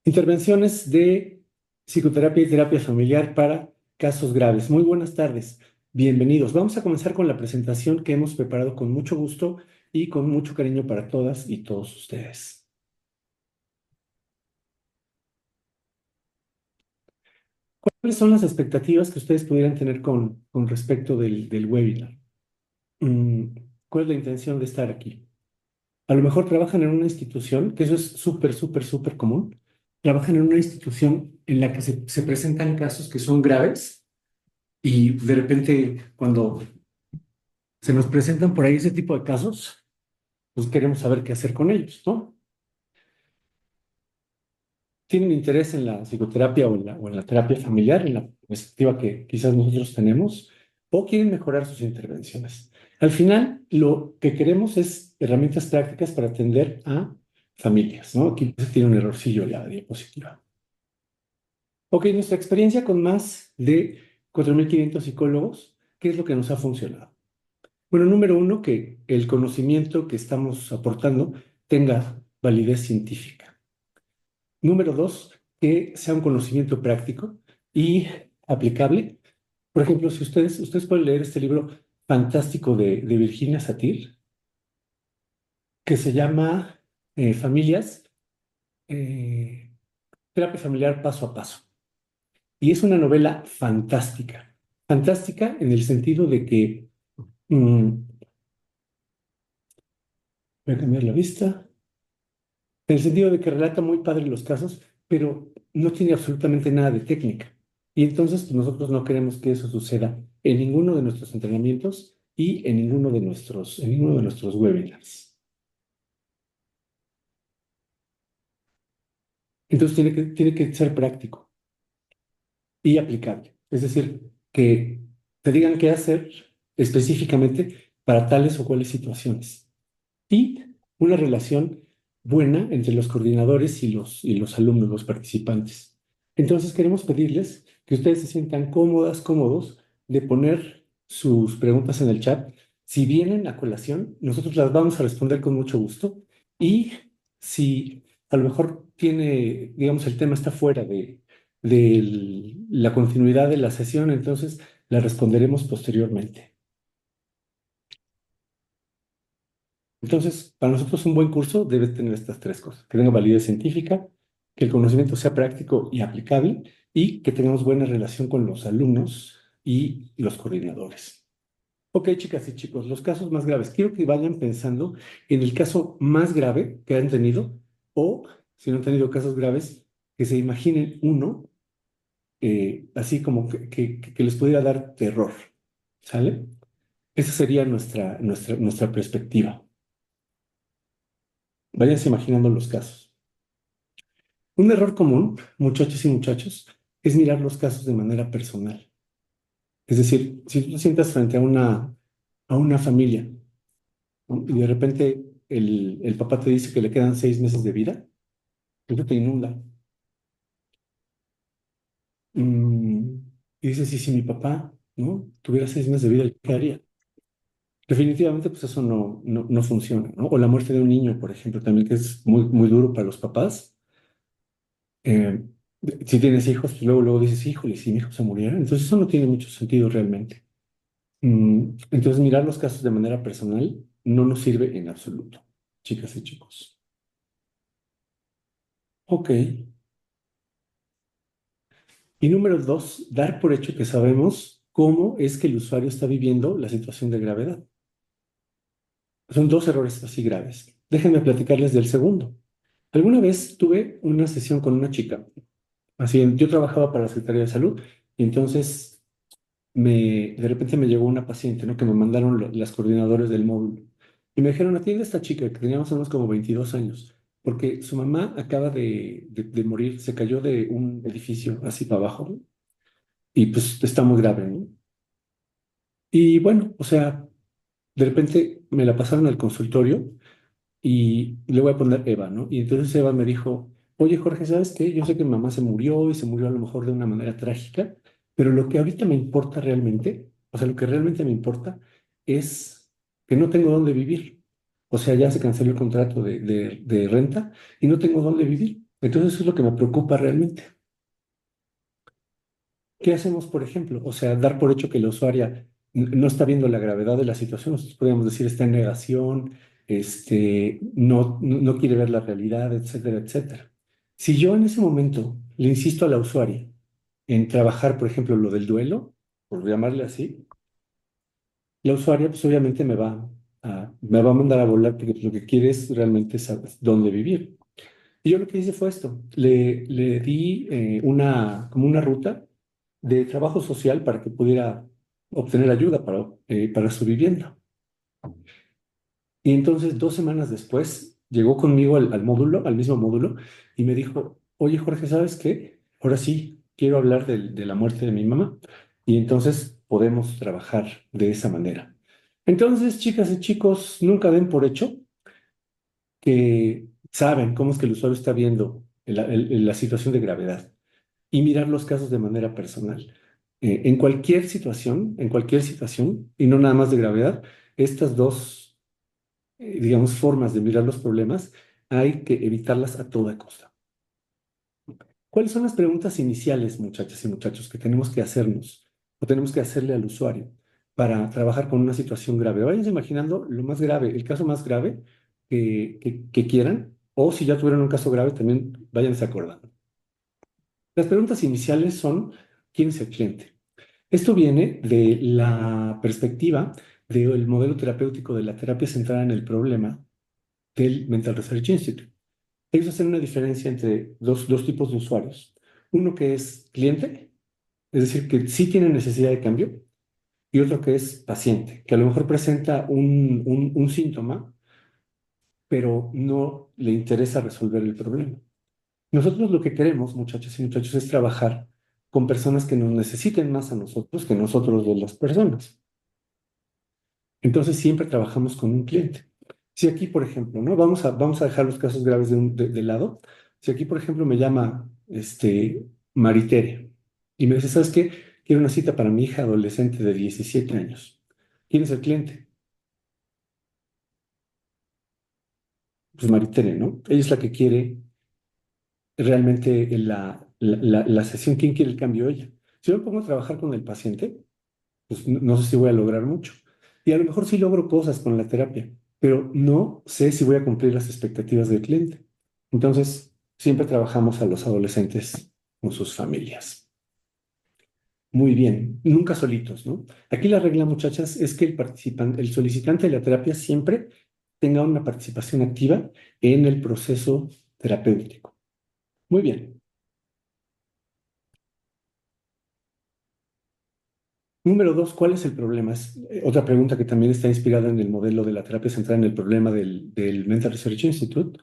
Intervenciones de psicoterapia y terapia familiar para casos graves. Muy buenas tardes, bienvenidos. Vamos a comenzar con la presentación que hemos preparado con mucho gusto y con mucho cariño para todas y todos ustedes. ¿Cuáles son las expectativas que ustedes pudieran tener con respecto del webinar? Mm, ¿Cuál es la intención de estar aquí? A lo mejor trabajan en una institución, que eso es súper, súper, súper común. Trabajan en una institución en la que se presentan casos que son graves. Y de repente, cuando se nos presentan por ahí ese tipo de casos, pues queremos saber qué hacer con ellos, ¿no? Tienen interés en la psicoterapia o en la terapia familiar, en la perspectiva que quizás nosotros tenemos, o quieren mejorar sus intervenciones. Al final, lo que queremos es herramientas prácticas para atender a familias, ¿no? Aquí se tiene un errorcillo en la diapositiva. Ok, nuestra experiencia con más de 4.500 psicólogos, ¿qué es lo que nos ha funcionado? Bueno, número uno, que el conocimiento que estamos aportando tenga validez científica. Número dos, que sea un conocimiento práctico y aplicable. Por ejemplo, si ustedes pueden leer este libro fantástico de Virginia Satir, que se llama Familias, eh, Terapia Familiar Paso a Paso. Y es una novela fantástica. Fantástica en el sentido de que, voy a cambiar la vista. En el sentido de que relata muy padre los casos, pero no tiene absolutamente nada de técnica. Y entonces pues, nosotros no queremos que eso suceda en ninguno de nuestros entrenamientos y en ninguno de nuestros webinars. Entonces tiene que ser práctico y aplicable. Es decir, que te digan qué hacer específicamente para tales o cuales situaciones. Y una relación buena entre los coordinadores y los alumnos, los participantes. Entonces queremos pedirles que ustedes se sientan cómodas, cómodos de poner sus preguntas en el chat. Si vienen a colación, nosotros las vamos a responder con mucho gusto. Y si a lo mejor tiene, digamos, el tema está fuera de la continuidad de la sesión, entonces la responderemos posteriormente. Entonces, para nosotros un buen curso debe tener estas tres cosas: que tenga validez científica, que el conocimiento sea práctico y aplicable y que tengamos buena relación con los alumnos y los coordinadores. Ok, chicas y chicos, los casos más graves. Quiero que vayan pensando en el caso más grave que han tenido o, si no han tenido casos graves, que se imaginen uno así como que les pudiera dar terror. ¿Sale? Esa sería nuestra perspectiva. Váyanse imaginando los casos. Un error común, muchachos y muchachos, es mirar los casos de manera personal. Es decir, si tú te sientas frente a una familia, ¿no? Y de repente el papá te dice que le quedan 6 meses de vida, eso te inunda. Mm, y dices, y si mi papá, ¿no? tuviera 6 meses de vida, ¿qué haría? Definitivamente, pues eso no funciona, ¿no? O la muerte de un niño, por ejemplo, también que es muy, muy duro para los papás. eh, si tienes hijos, pues luego dices, híjole, si mi hijo se muriera, entonces eso no tiene mucho sentido realmente. Entonces, mirar los casos de manera personal no nos sirve en absoluto, chicas y chicos. Ok. Y número dos, dar por hecho que sabemos cómo es que el usuario está viviendo la situación de gravedad. Son dos errores así graves. Déjenme platicarles del segundo. Alguna vez tuve una sesión con una chica. Así, yo trabajaba para la Secretaría de Salud y entonces de repente me llegó una paciente, ¿no? Que me mandaron las coordinadoras del módulo. Y me dijeron, atiende a esta chica que tenía más o menos como 22 años, porque su mamá acaba de morir, se cayó de un edificio así para abajo, ¿no? Y pues está muy grave, ¿no? Y bueno, o sea, de repente me la pasaron al consultorio y le voy a poner Eva, ¿no? Y entonces Eva me dijo, oye Jorge, ¿sabes qué? Yo sé que mi mamá se murió y se murió a lo mejor de una manera trágica, pero lo que ahorita me importa realmente, o sea, lo que realmente me importa es que no tengo dónde vivir. O sea, ya se canceló el contrato de renta y no tengo dónde vivir. Entonces eso es lo que me preocupa realmente. ¿Qué hacemos, por ejemplo? O sea, dar por hecho que la usuaria no está viendo la gravedad de la situación. Nosotros podríamos decir está en negación, no quiere ver la realidad, etcétera, etcétera. Si yo en ese momento le insisto a la usuaria en trabajar, por ejemplo, lo del duelo, por llamarle así, la usuaria pues obviamente me va a mandar a volar porque lo que quiere es realmente saber dónde vivir. Y yo lo que hice fue esto, le di como una ruta de trabajo social para que pudiera obtener ayuda para su vivienda. Y entonces 2 semanas después llegó conmigo al módulo, al mismo módulo, y me dijo, oye Jorge, ¿sabes qué? Ahora sí, quiero hablar de la muerte de mi mamá. Y entonces podemos trabajar de esa manera. Entonces, chicas y chicos, nunca den por hecho que saben cómo es que el usuario está viendo la situación de gravedad y mirar los casos de manera personal. En cualquier situación, y no nada más de gravedad, estas dos, digamos, formas de mirar los problemas hay que evitarlas a toda costa. ¿Cuáles son las preguntas iniciales, muchachas y muchachos, que tenemos que hacernos o tenemos que hacerle al usuario para trabajar con una situación grave? Váyanse imaginando lo más grave, el caso más grave que quieran, o si ya tuvieron un caso grave, también váyanse acordando. Las preguntas iniciales son, ¿quién es el cliente? Esto viene de la perspectiva del modelo terapéutico de la terapia centrada en el problema del Mental Research Institute. Ellos hacen una diferencia entre dos tipos de usuarios. Uno que es cliente, es decir, que sí tiene necesidad de cambio, y otro que es paciente, que a lo mejor presenta un síntoma, pero no le interesa resolver el problema. Nosotros lo que queremos, muchachos y muchachos, es trabajar con personas que nos necesiten más a nosotros que nosotros de las personas. Entonces siempre trabajamos con un cliente. Si aquí, por ejemplo, ¿no? Vamos a dejar los casos graves de lado. Si aquí, por ejemplo, me llama Maritere y me dice, ¿sabes qué? Quiero una cita para mi hija adolescente de 17 años. ¿Quién es el cliente? Pues Maritere, ¿no? Ella es la que quiere realmente la sesión. ¿Quién quiere el cambio? Ella. Si yo me pongo a trabajar con el paciente, pues no sé si voy a lograr mucho. Y a lo mejor sí logro cosas con la terapia, pero no sé si voy a cumplir las expectativas del cliente. Entonces, siempre trabajamos a los adolescentes con sus familias. Muy bien, nunca solitos, ¿no? Aquí la regla, muchachas, es que el solicitante de la terapia siempre tenga una participación activa en el proceso terapéutico. Muy bien. Número dos, ¿cuál es el problema? Es otra pregunta que también está inspirada en el modelo de la terapia centrada en el problema del Mental Research Institute.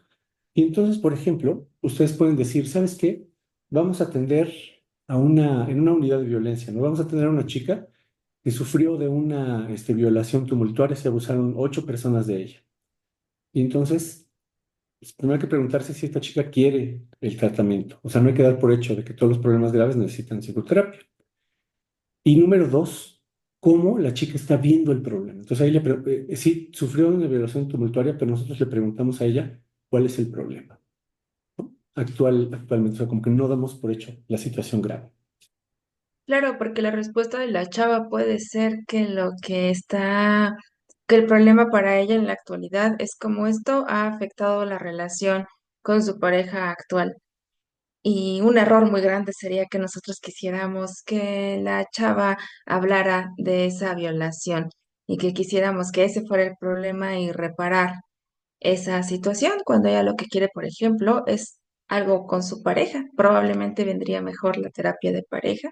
Y entonces, por ejemplo, ustedes pueden decir, ¿sabes qué? Vamos a atender en una unidad de violencia, ¿no? Vamos a atender a una chica que sufrió de una violación tumultuaria, se abusaron 8 personas de ella. Y entonces, pues, primero hay que preguntarse si esta chica quiere el tratamiento. O sea, no hay que dar por hecho de que todos los problemas graves necesitan psicoterapia. Y número dos, cómo la chica está viendo el problema. Entonces ahí sí, sufrió una violación tumultuaria, pero nosotros le preguntamos a ella cuál es el problema actualmente. O sea, como que no damos por hecho la situación grave. Claro, porque la respuesta de la chava puede ser que el problema para ella en la actualidad es cómo esto ha afectado la relación con su pareja actual. Y un error muy grande sería que nosotros quisiéramos que la chava hablara de esa violación y que quisiéramos que ese fuera el problema y reparar esa situación cuando ella lo que quiere, por ejemplo, es algo con su pareja. Probablemente vendría mejor la terapia de pareja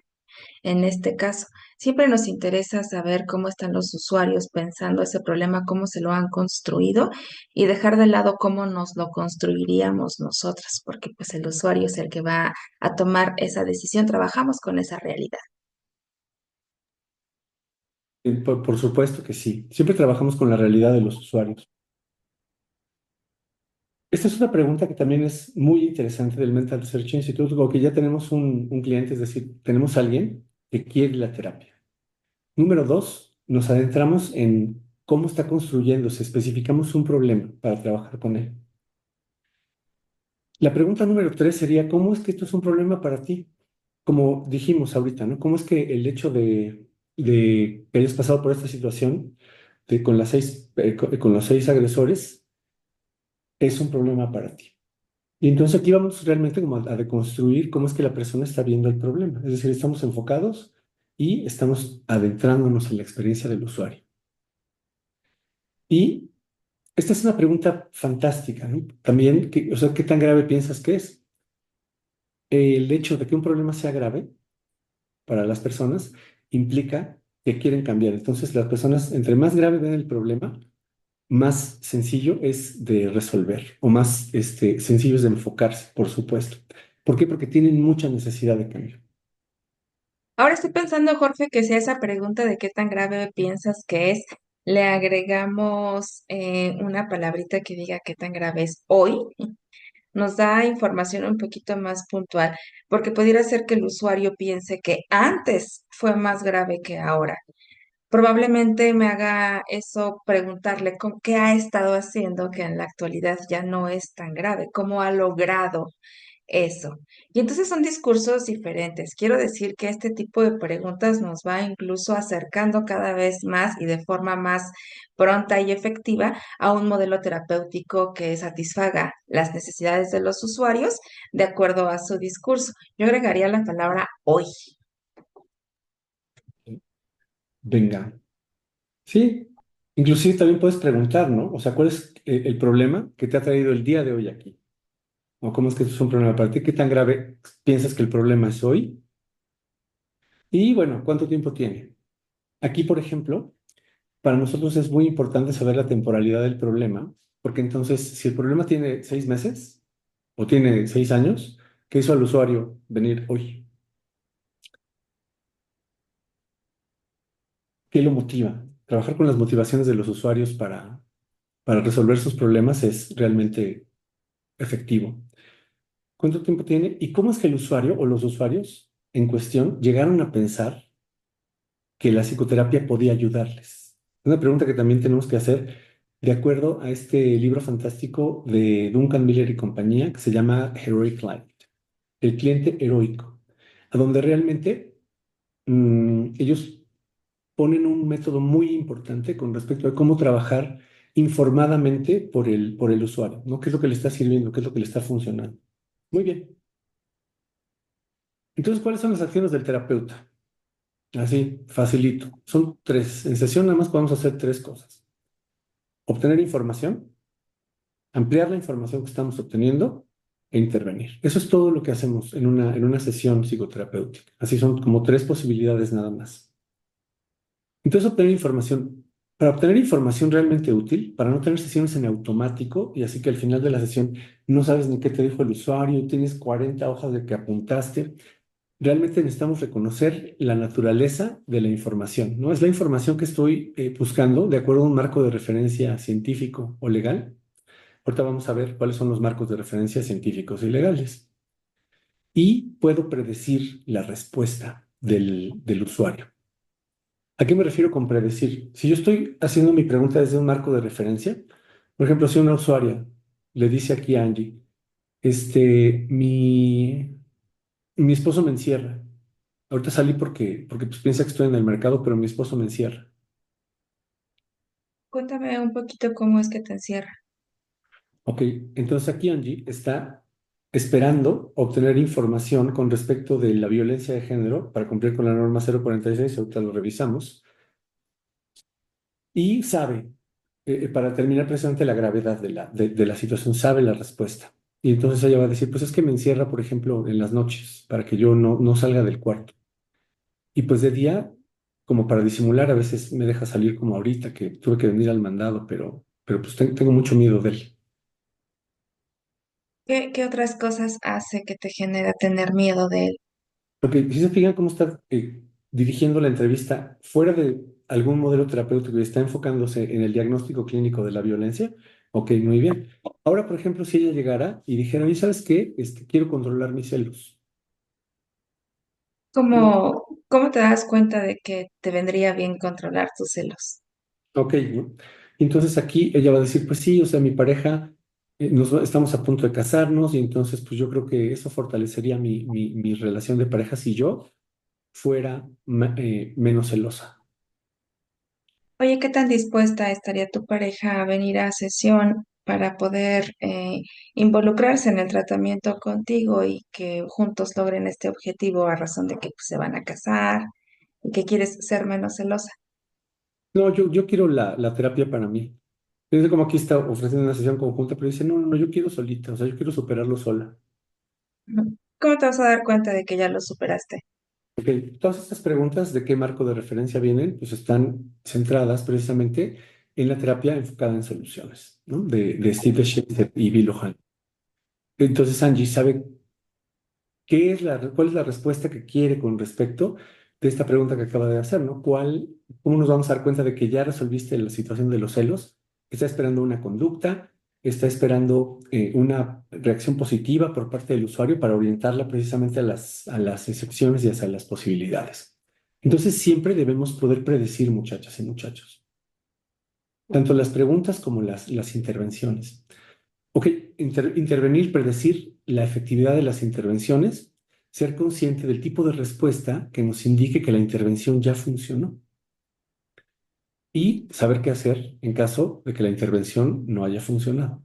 en este caso. Siempre nos interesa saber cómo están los usuarios pensando ese problema, cómo se lo han construido y dejar de lado cómo nos lo construiríamos nosotras, porque pues el usuario es el que va a tomar esa decisión. Trabajamos con esa realidad. Por supuesto que sí. Siempre trabajamos con la realidad de los usuarios. Esta es una pregunta que también es muy interesante del Mental Research Institute, o que ya tenemos un cliente, es decir, tenemos a alguien que quiere la terapia. Número dos, nos adentramos en cómo está construyéndose, especificamos un problema para trabajar con él. La pregunta número tres sería, ¿cómo es que esto es un problema para ti? Como dijimos ahorita, ¿no? ¿Cómo es que el hecho de que hayas pasado por esta situación con con los seis agresores es un problema para ti? Y entonces aquí vamos realmente como a deconstruir cómo es que la persona está viendo el problema. Es decir, estamos enfocados y estamos adentrándonos en la experiencia del usuario. Y esta es una pregunta fantástica, ¿no? También, o sea, ¿qué tan grave piensas que es? El hecho de que un problema sea grave para las personas implica que quieren cambiar. Entonces, las personas, entre más grave ven el problema, más sencillo es de resolver o más sencillo es de enfocarse, por supuesto. ¿Por qué? Porque tienen mucha necesidad de cambio. Ahora estoy pensando, Jorge, que si a esa pregunta de qué tan grave piensas que es, le agregamos una palabrita que diga qué tan grave es hoy, nos da información un poquito más puntual, porque pudiera ser que el usuario piense que antes fue más grave que ahora. Probablemente me haga eso preguntarle qué ha estado haciendo que en la actualidad ya no es tan grave, cómo ha logrado eso. Y entonces son discursos diferentes. Quiero decir que este tipo de preguntas nos va incluso acercando cada vez más y de forma más pronta y efectiva a un modelo terapéutico que satisfaga las necesidades de los usuarios de acuerdo a su discurso. Yo agregaría la palabra hoy. Venga. Sí, inclusive también puedes preguntar, ¿no? O sea, ¿cuál es el problema que te ha traído el día de hoy aquí? ¿O cómo es que esto es un problema para ti? ¿Qué tan grave piensas que el problema es hoy? Y bueno, ¿cuánto tiempo tiene? Aquí, por ejemplo, para nosotros es muy importante saber la temporalidad del problema, porque entonces, si el problema tiene 6 meses o tiene 6 años, ¿qué hizo al usuario venir hoy? ¿Qué lo motiva? Trabajar con las motivaciones de los usuarios para resolver sus problemas es realmente efectivo. ¿Cuánto tiempo tiene? ¿Y cómo es que el usuario o los usuarios en cuestión llegaron a pensar que la psicoterapia podía ayudarles? Una pregunta que también tenemos que hacer de acuerdo a este libro fantástico de Duncan Miller y compañía que se llama Heroic Client, el cliente heroico, a donde realmente ellos ponen un método muy importante con respecto a cómo trabajar informadamente por el usuario, ¿no? ¿Qué es lo que le está sirviendo? ¿Qué es lo que le está funcionando? Muy bien. Entonces, ¿cuáles son las acciones del terapeuta? Así, facilito. Son tres. En sesión nada más podemos hacer tres cosas. Obtener información, ampliar la información que estamos obteniendo e intervenir. Eso es todo lo que hacemos en una sesión psicoterapéutica. Así son como tres posibilidades nada más. Entonces, obtener información. Para obtener información realmente útil, para no tener sesiones en automático y así que al final de la sesión no sabes ni qué te dijo el usuario, tienes 40 hojas de que apuntaste. Realmente necesitamos reconocer la naturaleza de la información, ¿no? Es la información que estoy buscando de acuerdo a un marco de referencia científico o legal. Ahorita vamos a ver cuáles son los marcos de referencia científicos y legales. Y puedo predecir la respuesta del usuario. ¿A qué me refiero con predecir? Si yo estoy haciendo mi pregunta desde un marco de referencia, por ejemplo, si una usuaria le dice aquí a Angie, este, mi esposo me encierra. Ahorita salí porque pues, piensa que estoy en el mercado, pero mi esposo me encierra. Cuéntame un poquito cómo es que te encierra. Ok, entonces aquí Angie está esperando obtener información con respecto de la violencia de género para cumplir con la norma 046, ahorita lo revisamos, y sabe, para terminar precisamente la gravedad de la situación, sabe la respuesta. Y entonces ella va a decir, pues es que me encierra, por ejemplo, en las noches, para que yo no salga del cuarto. Y pues de día, como para disimular, a veces me deja salir como ahorita, que tuve que venir al mandado, pero pues tengo mucho miedo de él. ¿Qué otras cosas hace que te genera tener miedo de él? Porque si se fijan cómo está dirigiendo la entrevista fuera de algún modelo terapéutico y está enfocándose en el diagnóstico clínico de la violencia, ok, muy bien. Ahora, por ejemplo, si ella llegara y dijera, ¿y sabes qué? Quiero controlar mis celos. ¿Cómo? ¿Cómo te das cuenta de que te vendría bien controlar tus celos? Ok, ¿no? Entonces aquí ella va a decir, pues sí, o sea, mi pareja, estamos a punto de casarnos y entonces pues yo creo que eso fortalecería mi relación de pareja si yo fuera menos celosa. Oye, ¿qué tan dispuesta estaría tu pareja a venir a sesión para poder involucrarse en el tratamiento contigo y que juntos logren este objetivo a razón de que pues, se van a casar y que quieres ser menos celosa? No, yo quiero la terapia para mí. Es como aquí está ofreciendo una sesión conjunta, pero dice, no, no, no, yo quiero solita, o sea, yo quiero superarlo sola. Ujú. ¿Cómo te vas a dar cuenta de que ya lo superaste? Ok, todas estas preguntas de qué marco de referencia vienen, pues están centradas precisamente en la terapia enfocada en soluciones, ¿no? De Steve Shepard y Bill O'Han. Entonces Angie sabe cuál es la respuesta que quiere con respecto de esta pregunta que acaba de hacer, ¿no? ¿Cómo nos vamos a dar cuenta de que ya resolviste la situación de los celos? Está esperando una conducta, está esperando una reacción positiva por parte del usuario para orientarla precisamente a las excepciones y hacia las posibilidades. Entonces siempre debemos poder predecir, muchachas y muchachos, tanto las preguntas como las intervenciones. Ok, intervenir, predecir la efectividad de las intervenciones, ser consciente del tipo de respuesta que nos indique que la intervención ya funcionó y saber qué hacer en caso de que la intervención no haya funcionado.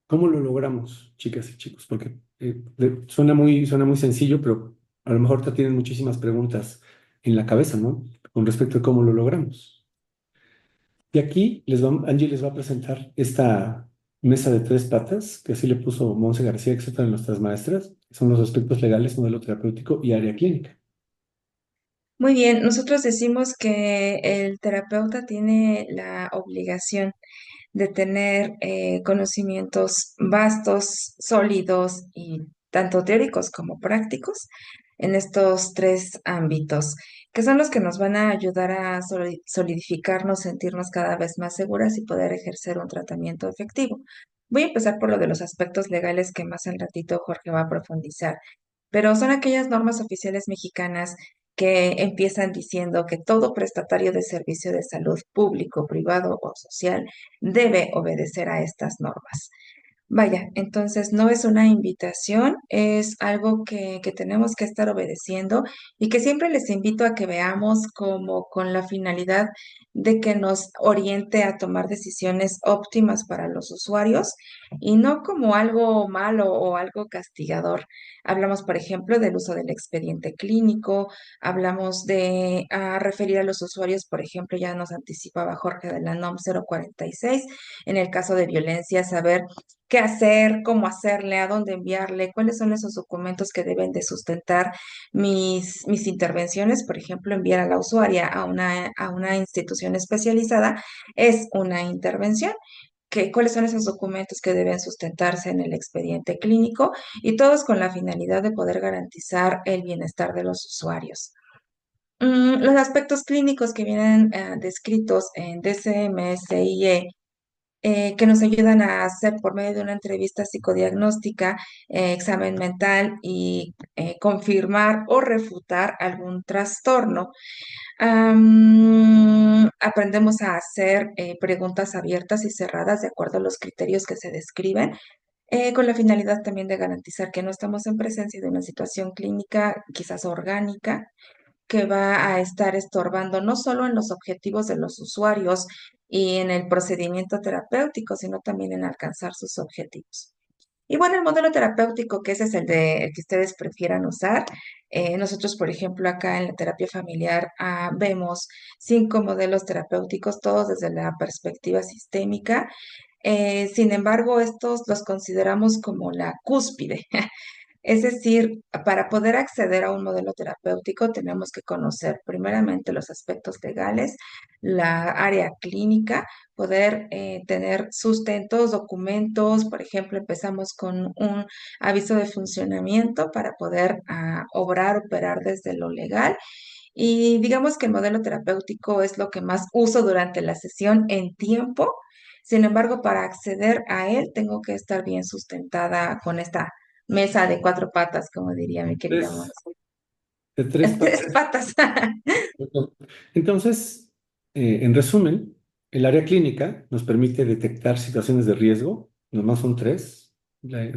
¿Cómo lo logramos, chicas y chicos? Porque suena muy sencillo, pero a lo mejor te tienen muchísimas preguntas en la cabeza, ¿no? Con respecto a cómo lo logramos. Y aquí Angie les va a presentar esta mesa de tres patas, que así le puso Monse García, que es otra de nuestras maestras. Son los aspectos legales, modelo terapéutico y área clínica. Muy bien, nosotros decimos que el terapeuta tiene la obligación de tener conocimientos vastos, sólidos y tanto teóricos como prácticos en estos tres ámbitos, que son los que nos van a ayudar a solidificarnos, sentirnos cada vez más seguras y poder ejercer un tratamiento efectivo. Voy a empezar por lo de los aspectos legales que más al ratito Jorge va a profundizar, pero son aquellas normas oficiales mexicanas que empiezan diciendo que todo prestatario de servicio de salud público, privado o social debe obedecer a estas normas. Vaya, entonces no es una invitación, es algo que tenemos que estar obedeciendo y que siempre les invito a que veamos como con la finalidad de que nos oriente a tomar decisiones óptimas para los usuarios y no como algo malo o algo castigador. Hablamos, por ejemplo, del uso del expediente clínico, hablamos de referir a los usuarios, por ejemplo, ya nos anticipaba Jorge de la NOM 046, en el caso de violencia, saber qué hacer, cómo hacerle, a dónde enviarle, cuáles son esos documentos que deben de sustentar mis intervenciones. Por ejemplo, enviar a la usuaria a una institución especializada es una intervención. ¿Cuáles son esos documentos que deben sustentarse en el expediente clínico? Y todos con la finalidad de poder garantizar el bienestar de los usuarios. Los aspectos clínicos que vienen descritos en DCM-SIE que nos ayudan a hacer por medio de una entrevista psicodiagnóstica, examen mental y confirmar o refutar algún trastorno. Aprendemos a hacer preguntas abiertas y cerradas de acuerdo a los criterios que se describen. Con la finalidad también de garantizar que no estamos en presencia de una situación clínica quizás orgánica, que va a estar estorbando no solo en los objetivos de los usuarios y en el procedimiento terapéutico, sino también en alcanzar sus objetivos. Y bueno, el modelo terapéutico, que ese es el que ustedes prefieran usar. Nosotros, por ejemplo, acá en la terapia familiar vemos 5 modelos terapéuticos, todos desde la perspectiva sistémica. Sin embargo, estos los consideramos como la cúspide. Es decir, para poder acceder a un modelo terapéutico tenemos que conocer primeramente los aspectos legales, la área clínica, poder tener sustentos, documentos, por ejemplo, empezamos con un aviso de funcionamiento para poder obrar, operar desde lo legal. Y digamos que el modelo terapéutico es lo que más uso durante la sesión en tiempo. Sin embargo, para acceder a él tengo que estar bien sustentada con esta mesa de 4 patas, como diría mi querida Tres, Monse. de tres Tres patas. patas. Entonces, en resumen, el área clínica nos permite detectar situaciones de riesgo nomás son tres,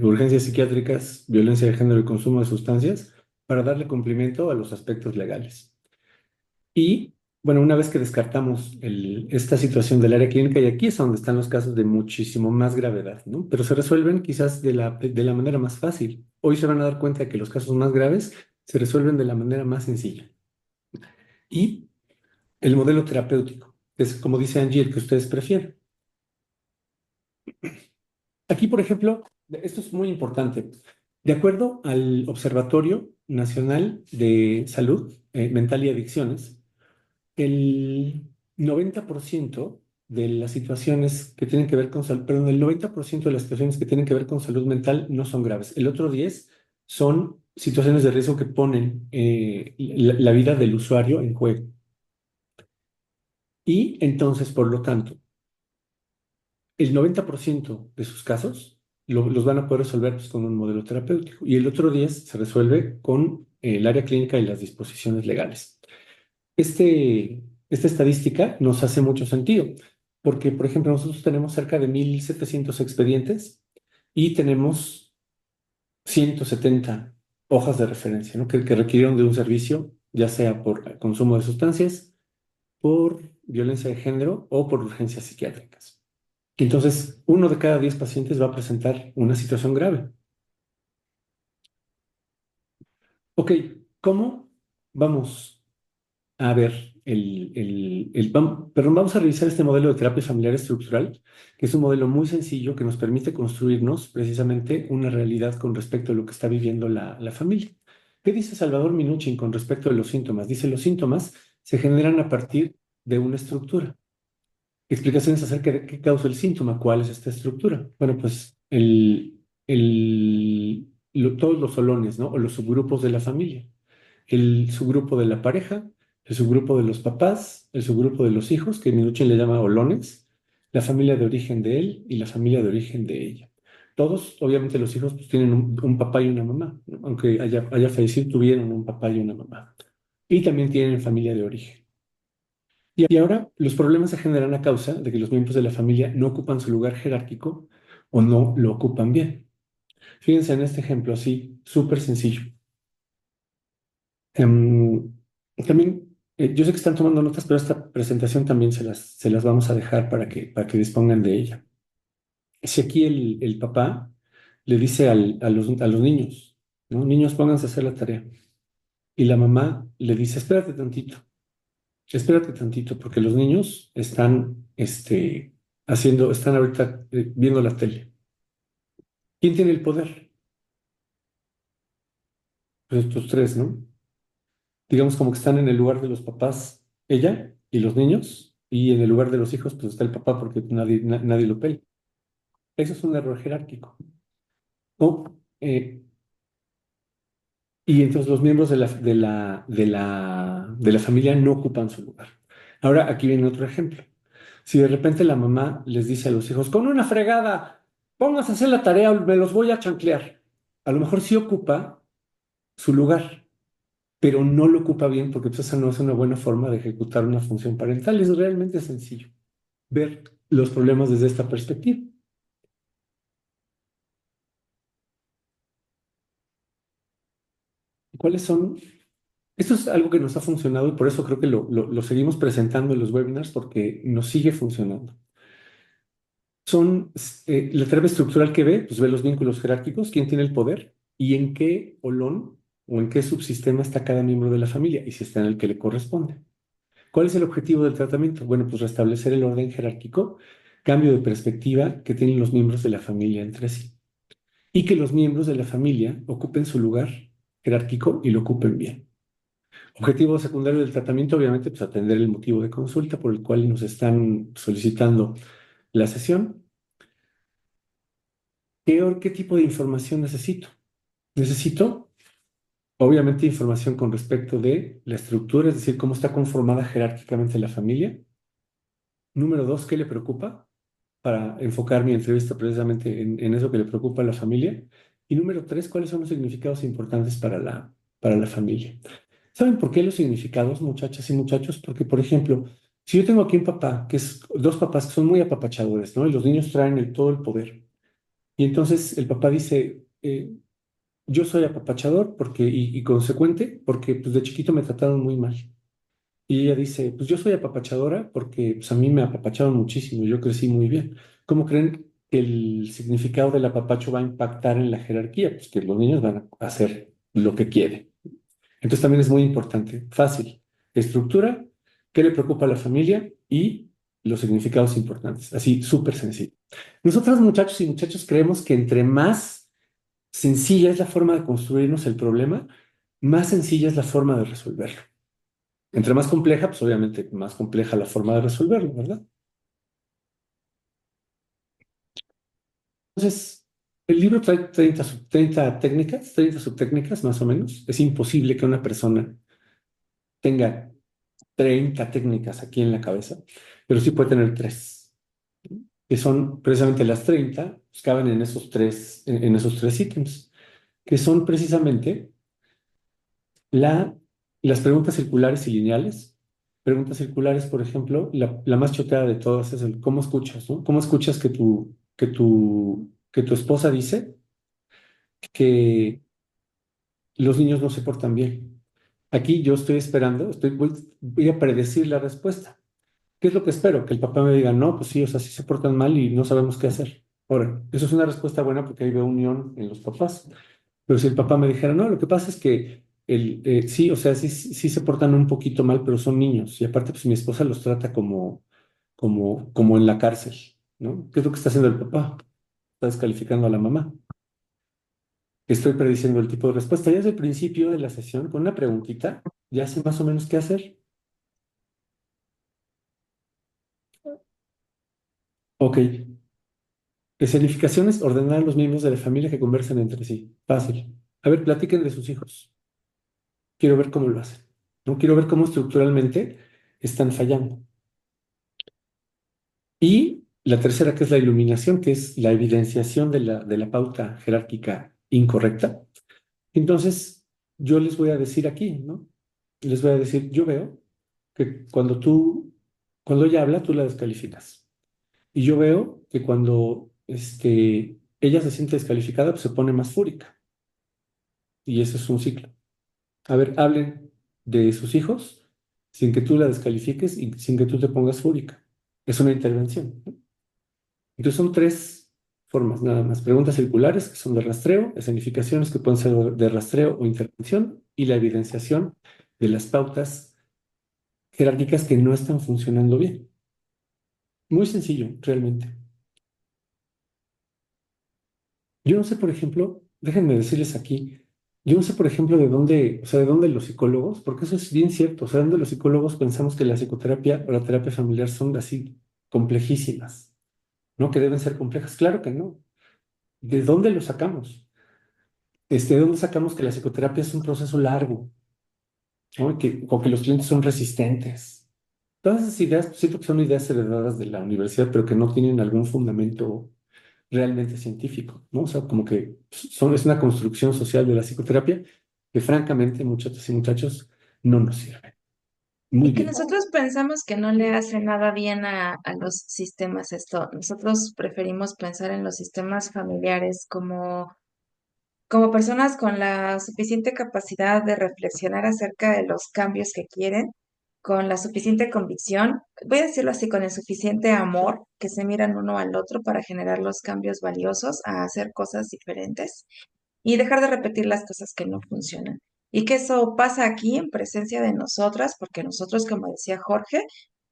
urgencias psiquiátricas, violencia de género y consumo de sustancias, para darle cumplimiento a los aspectos legales. Y bueno, una vez que descartamos esta situación del área clínica, y aquí es donde están los casos de muchísimo más gravedad, ¿no? Pero se resuelven quizás de la manera más fácil. Hoy se van a dar cuenta de que los casos más graves se resuelven de la manera más sencilla. Y el modelo terapéutico, que es como dice Angie, el que ustedes prefieren. Aquí, por ejemplo, esto es muy importante. De acuerdo al Observatorio Nacional de Salud Mental y Adicciones, el 90% de las situaciones que tienen que ver con salud, perdón, el 90% de las situaciones que tienen que ver con salud mental no son graves. El otro 10 son situaciones de riesgo que ponen la vida del usuario en juego. Y entonces, por lo tanto, el 90% de sus casos los van a poder resolver pues, con un modelo terapéutico y el otro 10 se resuelve con el área clínica y las disposiciones legales. Esta estadística nos hace mucho sentido, porque, por ejemplo, nosotros tenemos cerca de 1.700 expedientes y tenemos 170 hojas de referencia, ¿no? que requirieron de un servicio, ya sea por consumo de sustancias, por violencia de género o por urgencias psiquiátricas. Entonces, uno de cada 10 pacientes va a presentar una situación grave. Ok, ¿cómo vamos a ver perdón, vamos a revisar este modelo de terapia familiar estructural, que es un modelo muy sencillo que nos permite construirnos precisamente una realidad con respecto a lo que está viviendo la familia? ¿Qué dice Salvador Minuchin con respecto a los síntomas? Dice, los síntomas se generan a partir de una estructura. Explicaciones acerca de qué causa el síntoma, cuál es esta estructura. Bueno, pues todos los solones, ¿no? O los subgrupos de la familia. El subgrupo de la pareja, el subgrupo de los papás, el subgrupo de los hijos, que Minuchin le llama olones, la familia de origen de él y la familia de origen de ella. Todos, obviamente los hijos, pues, tienen un papá y una mamá, ¿no? Aunque haya fallecido, tuvieron un papá y una mamá. Y también tienen familia de origen. Y ahora los problemas se generan a causa de que los miembros de la familia no ocupan su lugar jerárquico o no lo ocupan bien. Fíjense en este ejemplo así, súper sencillo. Em, También, yo sé que están tomando notas, pero esta presentación también se las vamos a dejar para que dispongan de ella. Si aquí el papá le dice a los niños, ¿no? Niños, pónganse a hacer la tarea. Y la mamá le dice, espérate tantito, porque los niños están, están ahorita viendo la tele. ¿Quién tiene el poder? Pues estos tres, ¿no? Digamos como que están en el lugar de los papás, ella y los niños, y en el lugar de los hijos, pues está el papá porque nadie lo pela. Eso es un error jerárquico, ¿no? Y entonces los miembros de la familia no ocupan su lugar. Ahora, aquí viene otro ejemplo. Si de repente la mamá les dice a los hijos, con una fregada, pónganse a hacer la tarea, me los voy a chanclear. A lo mejor sí ocupa su lugar, pero no lo ocupa bien porque pues, esa no es una buena forma de ejecutar una función parental. Es realmente sencillo ver los problemas desde esta perspectiva. ¿Cuáles son? Esto es algo que nos ha funcionado y por eso creo que lo seguimos presentando en los webinars porque nos sigue funcionando. Son la terapia estructural que ve, pues ve los vínculos jerárquicos, quién tiene el poder y en qué olón o en qué subsistema está cada miembro de la familia y si está en el que le corresponde. ¿Cuál es el objetivo del tratamiento? Bueno, pues restablecer el orden jerárquico, cambio de perspectiva que tienen los miembros de la familia entre sí y que los miembros de la familia ocupen su lugar jerárquico y lo ocupen bien. Objetivo secundario del tratamiento, obviamente, pues atender el motivo de consulta por el cual nos están solicitando la sesión. ¿Qué tipo de información necesito? Necesito, obviamente, información con respecto de la estructura, es decir, cómo está conformada jerárquicamente la familia. Número dos, ¿qué le preocupa? Para enfocar mi entrevista precisamente en eso que le preocupa a la familia. Y número tres, ¿cuáles son los significados importantes para la familia? ¿Saben por qué los significados, muchachas y muchachos? Porque, por ejemplo, si yo tengo aquí un papá, dos papás que son muy apapachadores, ¿no? Y los niños traen todo el poder. Y entonces el papá dice, yo soy apapachador y consecuente porque pues, de chiquito me trataron muy mal. Y ella dice, pues yo soy apapachadora porque pues, a mí me apapacharon muchísimo, yo crecí muy bien. ¿Cómo creen que el significado del apapacho va a impactar en la jerarquía? Pues que los niños van a hacer lo que quieren. Entonces también es muy importante, fácil, estructura, qué le preocupa a la familia y los significados importantes, así súper sencillo. Nosotros muchachos y muchachos creemos que entre más sencilla es la forma de construirnos el problema, más sencilla es la forma de resolverlo. Entre más compleja, pues obviamente más compleja la forma de resolverlo, ¿verdad? Entonces, el libro trae 30 técnicas, 30 subtécnicas más o menos. Es imposible que una persona tenga 30 técnicas aquí en la cabeza, pero sí puede tener tres, que son precisamente las 30, pues caben en esos tres ítems, que son precisamente la, las preguntas circulares y lineales. Preguntas circulares, por ejemplo, la más choteada de todas es el cómo escuchas, ¿no? ¿Cómo escuchas que tu esposa dice que los niños no se portan bien? Aquí yo estoy esperando, voy a predecir la respuesta. ¿Qué es lo que espero? Que el papá me diga, no, pues sí, o sea, sí se portan mal y no sabemos qué hacer. Ahora, eso es una respuesta buena porque ahí veo unión en los papás. Pero si el papá me dijera, no, lo que pasa es que sí, o sea, sí se portan un poquito mal, pero son niños. Y aparte, pues mi esposa los trata como en la cárcel, ¿no? ¿Qué es lo que está haciendo el papá? Está descalificando a la mamá. Estoy prediciendo el tipo de respuesta. Ya desde el principio de la sesión, con una preguntita, ya sé más o menos qué hacer. Ok. Escenificaciones, ordenar a los miembros de la familia que conversan entre sí. Fácil. A ver, platiquen de sus hijos. Quiero ver cómo lo hacen. No quiero ver cómo estructuralmente están fallando. Y la tercera, que es la iluminación, que es la evidenciación de la pauta jerárquica incorrecta. Entonces, yo les voy a decir aquí, ¿no? Les voy a decir, yo veo que cuando ella habla, tú la descalificas. Y yo veo que cuando ella se siente descalificada, pues se pone más fúrica. Y ese es un ciclo. A ver, hablen de sus hijos sin que tú la descalifiques y sin que tú te pongas fúrica. Es una intervención, ¿no? Entonces son tres formas nada más. Preguntas circulares, que son de rastreo, escenificaciones que pueden ser de rastreo o intervención, y la evidenciación de las pautas jerárquicas que no están funcionando bien. Muy sencillo, realmente. Yo no sé, por ejemplo, déjenme decirles aquí, yo no sé, por ejemplo, de dónde, o sea, de dónde los psicólogos, porque eso es bien cierto, o sea, de dónde los psicólogos pensamos que la psicoterapia o la terapia familiar son así complejísimas, ¿no? Que deben ser complejas. Claro que no. ¿De dónde lo sacamos? ¿De dónde sacamos que la psicoterapia es un proceso largo, ¿no? O que los clientes son resistentes? Todas esas ideas, pues, siento que son ideas heredadas de la universidad, pero que no tienen algún fundamento realmente científico, ¿no? O sea, como que es una construcción social de la psicoterapia que francamente, muchachos y muchachos, no nos sirve. Muy Y que bien. nosotros pensamos que no le hace nada bien a los sistemas esto. Nosotros preferimos pensar en los sistemas familiares como personas con la suficiente capacidad de reflexionar acerca de los cambios que quieren, con la suficiente convicción, voy a decirlo así, con el suficiente amor que se miran uno al otro para generar los cambios valiosos a hacer cosas diferentes y dejar de repetir las cosas que no funcionan. Y que eso pasa aquí en presencia de nosotras, porque nosotros, como decía Jorge,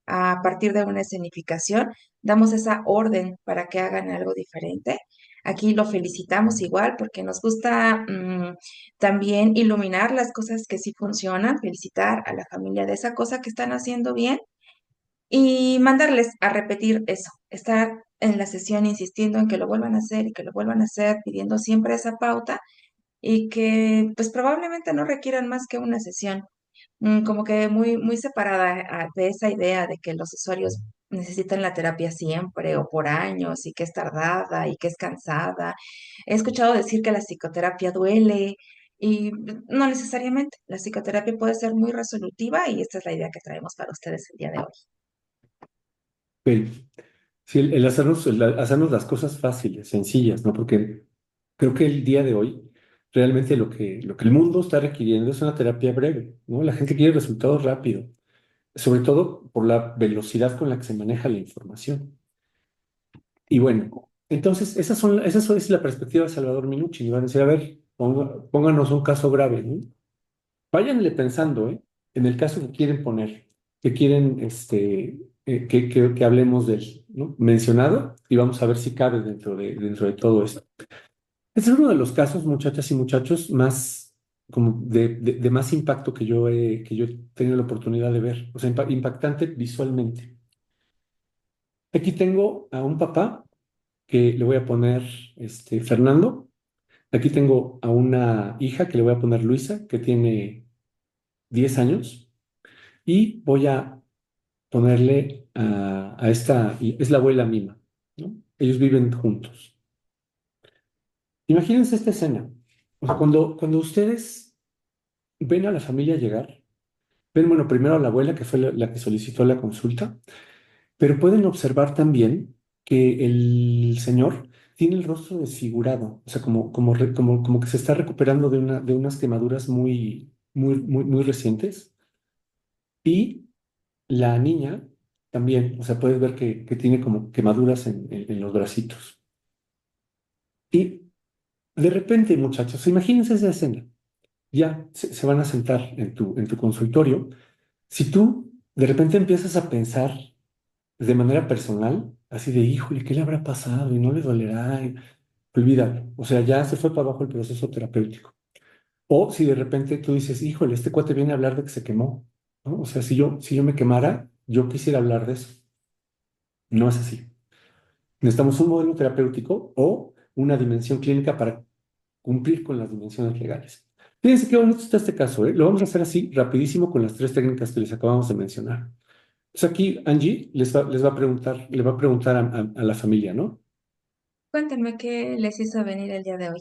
a partir de una escenificación, damos esa orden para que hagan algo diferente. Aquí lo felicitamos igual porque nos gusta también iluminar las cosas que sí funcionan, felicitar a la familia de esa cosa que están haciendo bien y mandarles a repetir eso, estar en la sesión insistiendo en que lo vuelvan a hacer y que lo vuelvan a hacer, pidiendo siempre esa pauta y que pues probablemente no requieran más que una sesión, como que muy, muy separada de esa idea de que los usuarios necesitan la terapia siempre o por años y que es tardada y que es cansada. He escuchado decir que la psicoterapia duele y no necesariamente. La psicoterapia puede ser muy resolutiva y esta es la idea que traemos para ustedes el día de hoy. Ok. Sí, el hacernos las cosas fáciles, sencillas, ¿no? Porque creo que el día de hoy, realmente lo que el mundo está requiriendo es una terapia breve, ¿no? La gente quiere resultados rápido, sobre todo por la velocidad con la que se maneja la información. Y bueno, entonces, esa es la perspectiva de Salvador Minucci. Y van a decir, a ver, pónganos un caso grave, ¿no? Váyanle pensando, ¿eh? En el caso que quieren poner, que quieren que hablemos del, ¿no? Mencionado, y vamos a ver si cabe dentro de todo esto. Este es uno de los casos, muchachas y muchachos, más como de más impacto que yo he tenido la oportunidad de ver, o sea, impactante visualmente. Aquí tengo a un papá que le voy a poner Fernando. Aquí tengo a una hija que le voy a poner Luisa, que tiene 10 años. Y voy a ponerle a esta, y es la abuela Mima, ¿no? Ellos viven juntos. Imagínense esta escena. O sea, cuando ustedes ven a la familia llegar, ven, bueno, primero a la abuela, que fue la que solicitó la consulta, pero pueden observar también que el señor tiene el rostro desfigurado, o sea, como que se está recuperando de unas quemaduras muy recientes. Y la niña también, o sea, puedes ver que tiene como quemaduras en los bracitos. Y de repente, muchachos, imagínense esa escena. Ya se van a sentar en tu consultorio. Si tú de repente empiezas a pensar de manera personal, así de, híjole, ¿qué le habrá pasado? Y no le dolerá. Olvídalo. O sea, ya se fue para abajo el proceso terapéutico. O si de repente tú dices, híjole, este cuate viene a hablar de que se quemó, ¿no? O sea, si yo me quemara, yo quisiera hablar de eso. No es así. Necesitamos un modelo terapéutico o una dimensión clínica para cumplir con las dimensiones legales. Fíjense qué bonito está este caso, ¿eh? Lo vamos a hacer así rapidísimo con las tres técnicas que les acabamos de mencionar. Pues aquí Angie les va a preguntar, le va a preguntar a la familia, ¿no? Cuéntenme qué les hizo venir el día de hoy.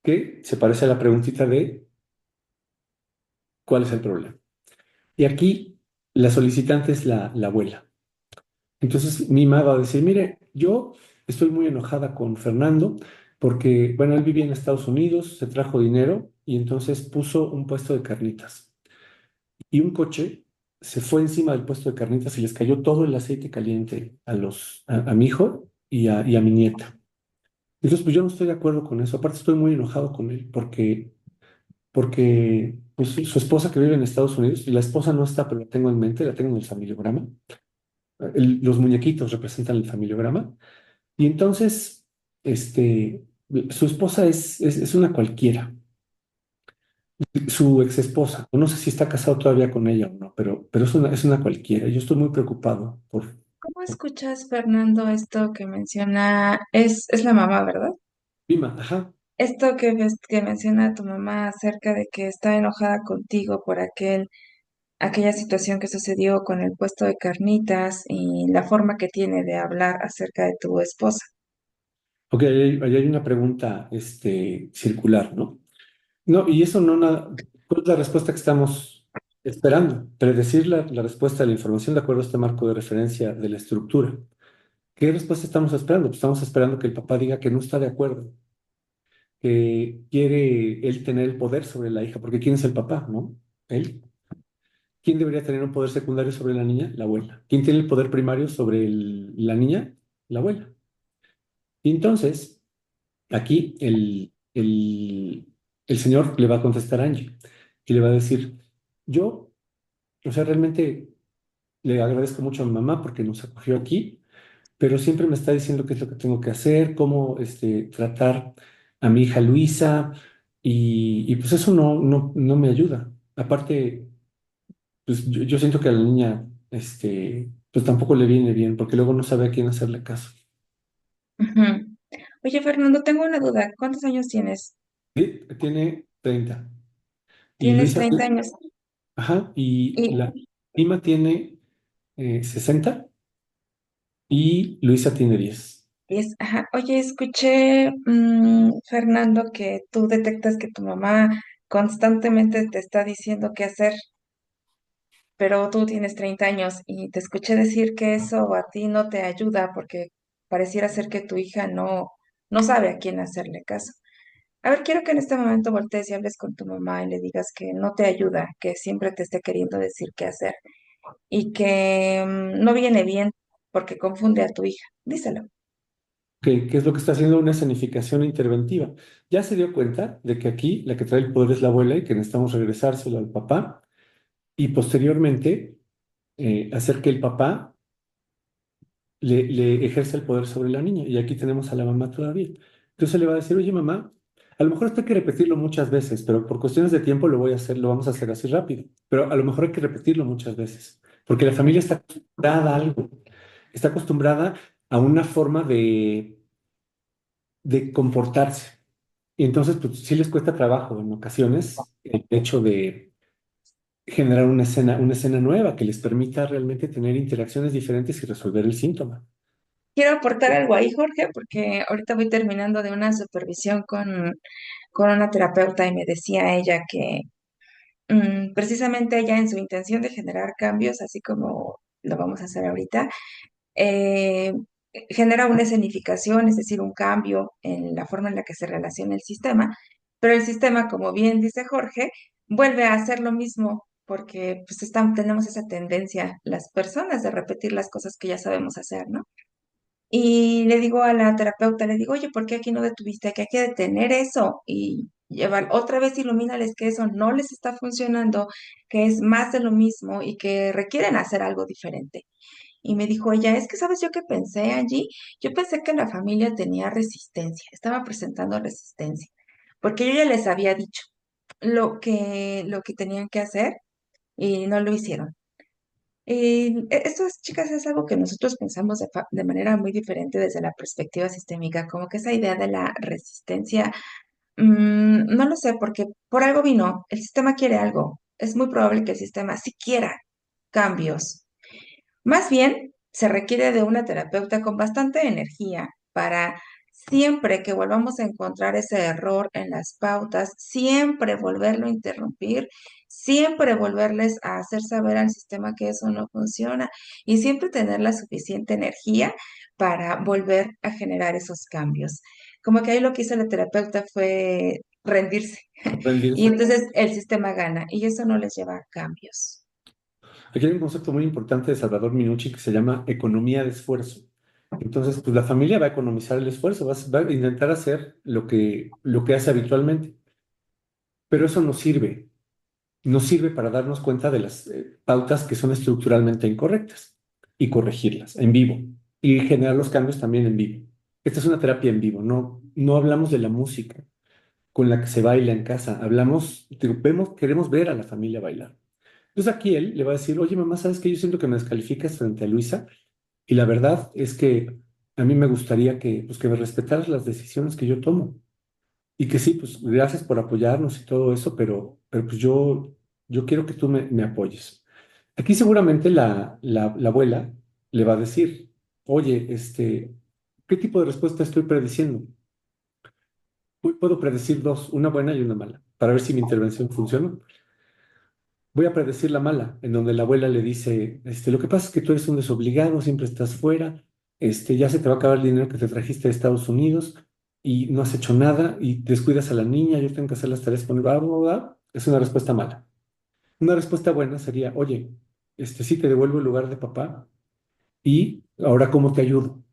Que se parece a la preguntita de ¿cuál es el problema? Y aquí la solicitante es la abuela. Entonces mi mamá va a decir, mire, yo estoy muy enojada con Fernando porque, bueno, él vivía en Estados Unidos, se trajo dinero y entonces puso un puesto de carnitas. Y un coche se fue encima del puesto de carnitas y les cayó todo el aceite caliente a mi hijo y a mi nieta. Entonces, pues yo no estoy de acuerdo con eso. Aparte, estoy muy enojado con él porque pues, su esposa que vive en Estados Unidos, y la esposa no está, pero la tengo en mente, la tengo en el familiograma. Los muñequitos representan el familiograma. Y entonces, este, su esposa es una cualquiera, su ex esposa. No sé si está casado todavía con ella o no, pero es una cualquiera. Yo estoy muy preocupado ¿Cómo por escuchas, Fernando, esto que menciona? Es la mamá, ¿verdad? Pima. Ajá. Esto que menciona tu mamá acerca de que está enojada contigo por aquella situación que sucedió con el puesto de carnitas y la forma que tiene de hablar acerca de tu esposa. Ok, ahí hay una pregunta circular, ¿no? No, y eso no nada. ¿Cuál es la respuesta que estamos esperando? Predecir la respuesta de la información de acuerdo a este marco de referencia de la estructura. ¿Qué respuesta estamos esperando? Pues estamos esperando que el papá diga que no está de acuerdo, que quiere él tener el poder sobre la hija, porque ¿quién es el papá, no? Él. ¿Quién debería tener un poder secundario sobre la niña? La abuela. ¿Quién tiene el poder primario sobre la niña? La abuela. Y entonces, aquí el señor le va a contestar a Angie y le va a decir, yo, o sea, realmente le agradezco mucho a mi mamá porque nos acogió aquí, pero siempre me está diciendo qué es lo que tengo que hacer, cómo tratar a mi hija Luisa, y pues eso no me ayuda. Aparte, pues yo siento que a la niña, pues tampoco le viene bien, porque luego no sabe a quién hacerle caso. Ujú. Oye, Fernando, tengo una duda. ¿Cuántos años tienes? Sí, tiene 30. Y Tienes Luisa, 30 años. ajá, y Y, la prima tiene 60 y Luisa tiene 10. ajá. Oye, escuché, Fernando, que tú detectas que tu mamá constantemente te está diciendo qué hacer, pero tú tienes 30 años y te escuché decir que eso a ti no te ayuda porque pareciera ser que tu hija no sabe a quién hacerle caso. A ver, quiero que en este momento voltees y hables con tu mamá y le digas que no te ayuda, que siempre te esté queriendo decir qué hacer y que no viene bien porque confunde a tu hija. Díselo. Que es lo que está haciendo una escenificación interventiva. Ya se dio cuenta de que aquí la que trae el poder es la abuela y que necesitamos regresárselo al papá y posteriormente hacer que el papá le ejerza el poder sobre la niña. Y aquí tenemos a la mamá todavía. Entonces le va a decir, oye mamá, a lo mejor esto hay que repetirlo muchas veces, pero por cuestiones de tiempo lo voy a hacer, lo vamos a hacer así rápido. Pero a lo mejor hay que repetirlo muchas veces, porque la familia está acostumbrada a algo, está acostumbrada a una forma de comportarse. Y entonces, pues sí les cuesta trabajo en ocasiones el hecho de generar una escena nueva que les permita realmente tener interacciones diferentes y resolver el síntoma. Quiero aportar algo ahí, Jorge, porque ahorita voy terminando de una supervisión con una terapeuta y me decía ella que precisamente ella en su intención de generar cambios, así como lo vamos a hacer ahorita, eh, genera una escenificación, es decir, un cambio en la forma en la que se relaciona el sistema, pero el sistema, como bien dice Jorge, vuelve a hacer lo mismo porque pues tenemos esa tendencia, las personas, de repetir las cosas que ya sabemos hacer, ¿no? Y le digo a la terapeuta, le digo, oye, ¿por qué aquí no detuviste? Que hay que detener eso y llevar otra vez, ilumínales que eso no les está funcionando, que es más de lo mismo y que requieren hacer algo diferente. Y me dijo ella, es que sabes yo qué pensé allí, yo pensé que la familia tenía resistencia, estaba presentando resistencia, porque yo ya les había dicho lo que tenían que hacer y no lo hicieron. Esto, chicas, es algo que nosotros pensamos de manera muy diferente desde la perspectiva sistémica, como que esa idea de la resistencia, no lo sé, porque por algo vino, el sistema quiere algo, es muy probable que el sistema sí quiera cambios. Más bien, se requiere de una terapeuta con bastante energía para siempre que volvamos a encontrar ese error en las pautas, siempre volverlo a interrumpir, siempre volverles a hacer saber al sistema que eso no funciona y siempre tener la suficiente energía para volver a generar esos cambios. Como que ahí lo que hizo la terapeuta fue rendirse y Rendirse. entonces el sistema gana y eso no les lleva a cambios. Aquí hay un concepto muy importante de Salvador Minucci que se llama economía de esfuerzo. Entonces, pues la familia va a economizar el esfuerzo, va a intentar hacer lo que hace habitualmente, pero eso no sirve. No sirve para darnos cuenta de las pautas que son estructuralmente incorrectas y corregirlas en vivo y generar los cambios también en vivo. Esta es una terapia en vivo, no hablamos de la música con la que se baila en casa, hablamos, queremos ver a la familia bailar. Entonces aquí él le va a decir, oye mamá, ¿sabes qué? Yo siento que me descalificas frente a Luisa y la verdad es que a mí me gustaría pues, que me respetaras las decisiones que yo tomo. Y que sí, pues gracias por apoyarnos y todo eso, pero pues yo quiero que tú me apoyes. Aquí seguramente la abuela le va a decir, oye, ¿qué tipo de respuesta estoy prediciendo? Puedo predecir dos, una buena y una mala, para ver si mi intervención funciona. Voy a predecir la mala, en donde la abuela le dice, lo que pasa es que tú eres un desobligado, siempre estás fuera, ya se te va a acabar el dinero que te trajiste de Estados Unidos y no has hecho nada y descuidas a la niña, yo tengo que hacer las tareas con bla, bla, bla. Es una respuesta mala. Una respuesta buena sería, oye, sí te devuelvo el lugar de papá y ahora ¿cómo te ayudo?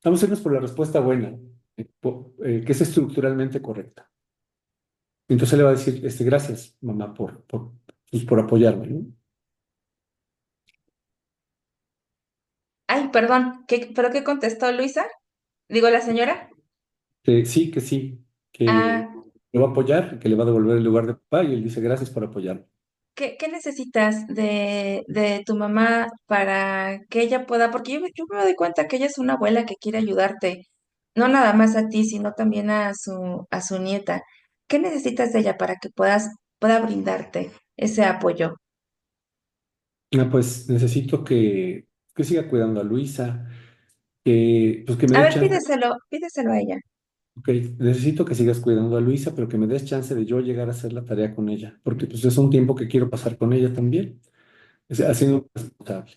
Vamos a irnos por la respuesta buena, que es estructuralmente correcta. Entonces le va a decir, gracias, mamá, pues, por apoyarme, ¿no? Ay, perdón, ¿pero qué contestó Luisa? Digo, la señora. Que sí, que Ah, lo va a apoyar, que le va a devolver el lugar de papá y él dice gracias por apoyarme. ¿qué necesitas de tu mamá para que ella pueda? Porque yo me doy cuenta que ella es una abuela que quiere ayudarte, no nada más a ti, sino también a su nieta. ¿Qué necesitas de ella para que pueda brindarte ese apoyo? Pues necesito que siga cuidando a Luisa, pues que me A dé ver, chance, pídeselo a ella. ok, necesito que sigas cuidando a Luisa, pero que me des chance de yo llegar a hacer la tarea con ella, porque pues es un tiempo que quiero pasar con ella también. Haciendo un responsable.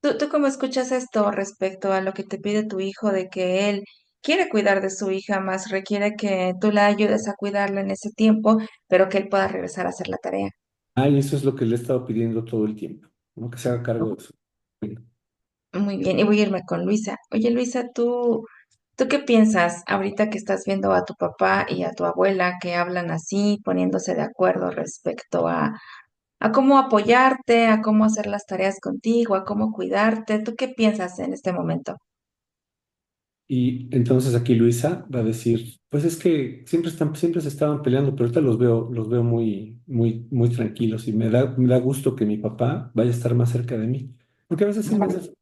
¿Tú cómo escuchas esto respecto a lo que te pide tu hijo de que él quiere cuidar de su hija, más requiere que tú la ayudes a cuidarla en ese tiempo, pero que él pueda regresar a hacer la tarea? Ah, y eso es lo que le he estado pidiendo todo el tiempo, ¿no? Que se haga cargo de eso. Muy bien, y voy a irme con Luisa. Oye, Luisa, ¿tú qué piensas ahorita que estás viendo a tu papá y a tu abuela que hablan así, poniéndose de acuerdo respecto a cómo apoyarte, a cómo hacer las tareas contigo, a cómo cuidarte? ¿Tú qué piensas en este momento? Y entonces aquí Luisa va a decir, pues es que siempre se estaban peleando, pero ahorita los veo muy tranquilos y me da gusto que mi papá vaya a estar más cerca de mí. Porque a veces sí me hace.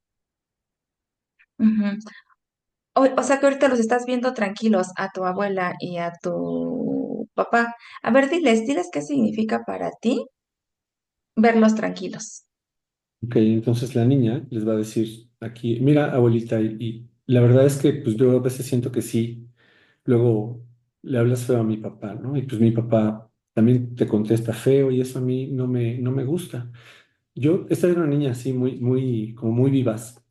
Ujú. O sea que ahorita los estás viendo tranquilos a tu abuela y a tu papá. A ver, diles qué significa para ti verlos tranquilos. Ok, entonces la niña les va a decir aquí, mira, abuelita, y la verdad es que pues yo a veces siento que sí, luego le hablas feo a mi papá, ¿no? Y pues mi papá también te contesta feo y eso a mí no me gusta. Esta era una niña así, como muy vivaz.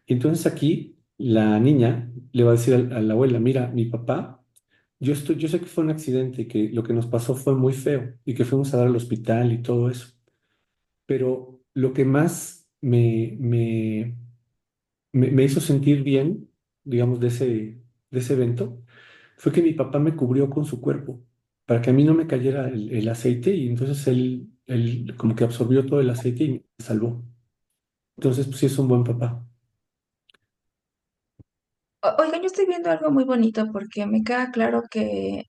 Y entonces aquí la niña le va a decir a la abuela, mira, mi papá, yo sé que fue un accidente y que lo que nos pasó fue muy feo y que fuimos a dar al hospital y todo eso, pero lo que más me hizo sentir bien, digamos, de ese evento, fue que mi papá me cubrió con su cuerpo para que a mí no me cayera el aceite y entonces él como que absorbió todo el aceite y me salvó. Entonces, pues sí es un buen papá. Oigan, yo estoy viendo algo muy bonito porque me queda claro que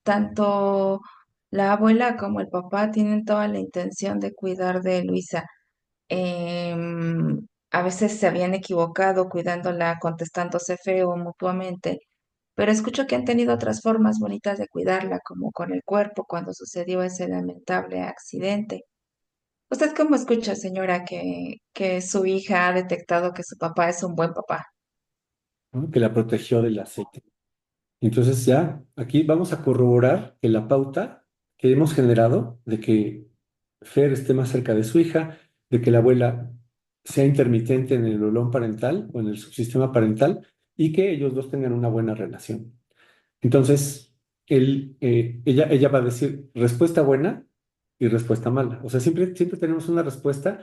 tanto la abuela como el papá tienen toda la intención de cuidar de Luisa. A veces se habían equivocado cuidándola, contestándose feo mutuamente, pero escucho que han tenido otras formas bonitas de cuidarla, como con el cuerpo cuando sucedió ese lamentable accidente. ¿Usted cómo escucha, señora, que su hija ha detectado que su papá es un buen papá? ¿No? Que la protegió del aceite. Entonces ya, aquí vamos a corroborar que la pauta que hemos generado de que Fer esté más cerca de su hija, de que la abuela sea intermitente en el olón parental o en el subsistema parental y que ellos dos tengan una buena relación. Entonces, ella va a decir respuesta buena y respuesta mala. O sea, siempre tenemos una respuesta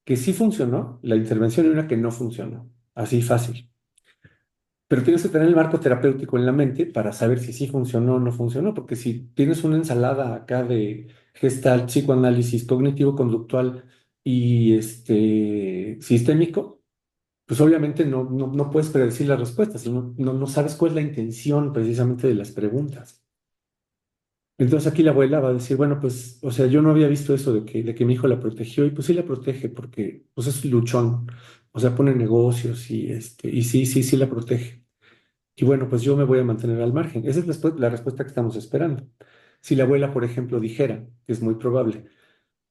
que sí funcionó, la intervención y una que no funcionó. Así fácil. Pero tienes que tener el marco terapéutico en la mente para saber si sí funcionó o no funcionó, porque si tienes una ensalada acá de gestalt, psicoanálisis, cognitivo-conductual y sistémico, pues obviamente no puedes predecir las respuestas, no sabes cuál es la intención precisamente de las preguntas. Entonces aquí la abuela va a decir, bueno, pues, o sea, yo no había visto eso de que mi hijo la protegió y pues sí la protege porque pues es luchón, o sea, pone negocios y sí la protege. Y bueno, pues yo me voy a mantener al margen. Esa es la respuesta que estamos esperando. Si la abuela, por ejemplo, dijera, que es muy probable,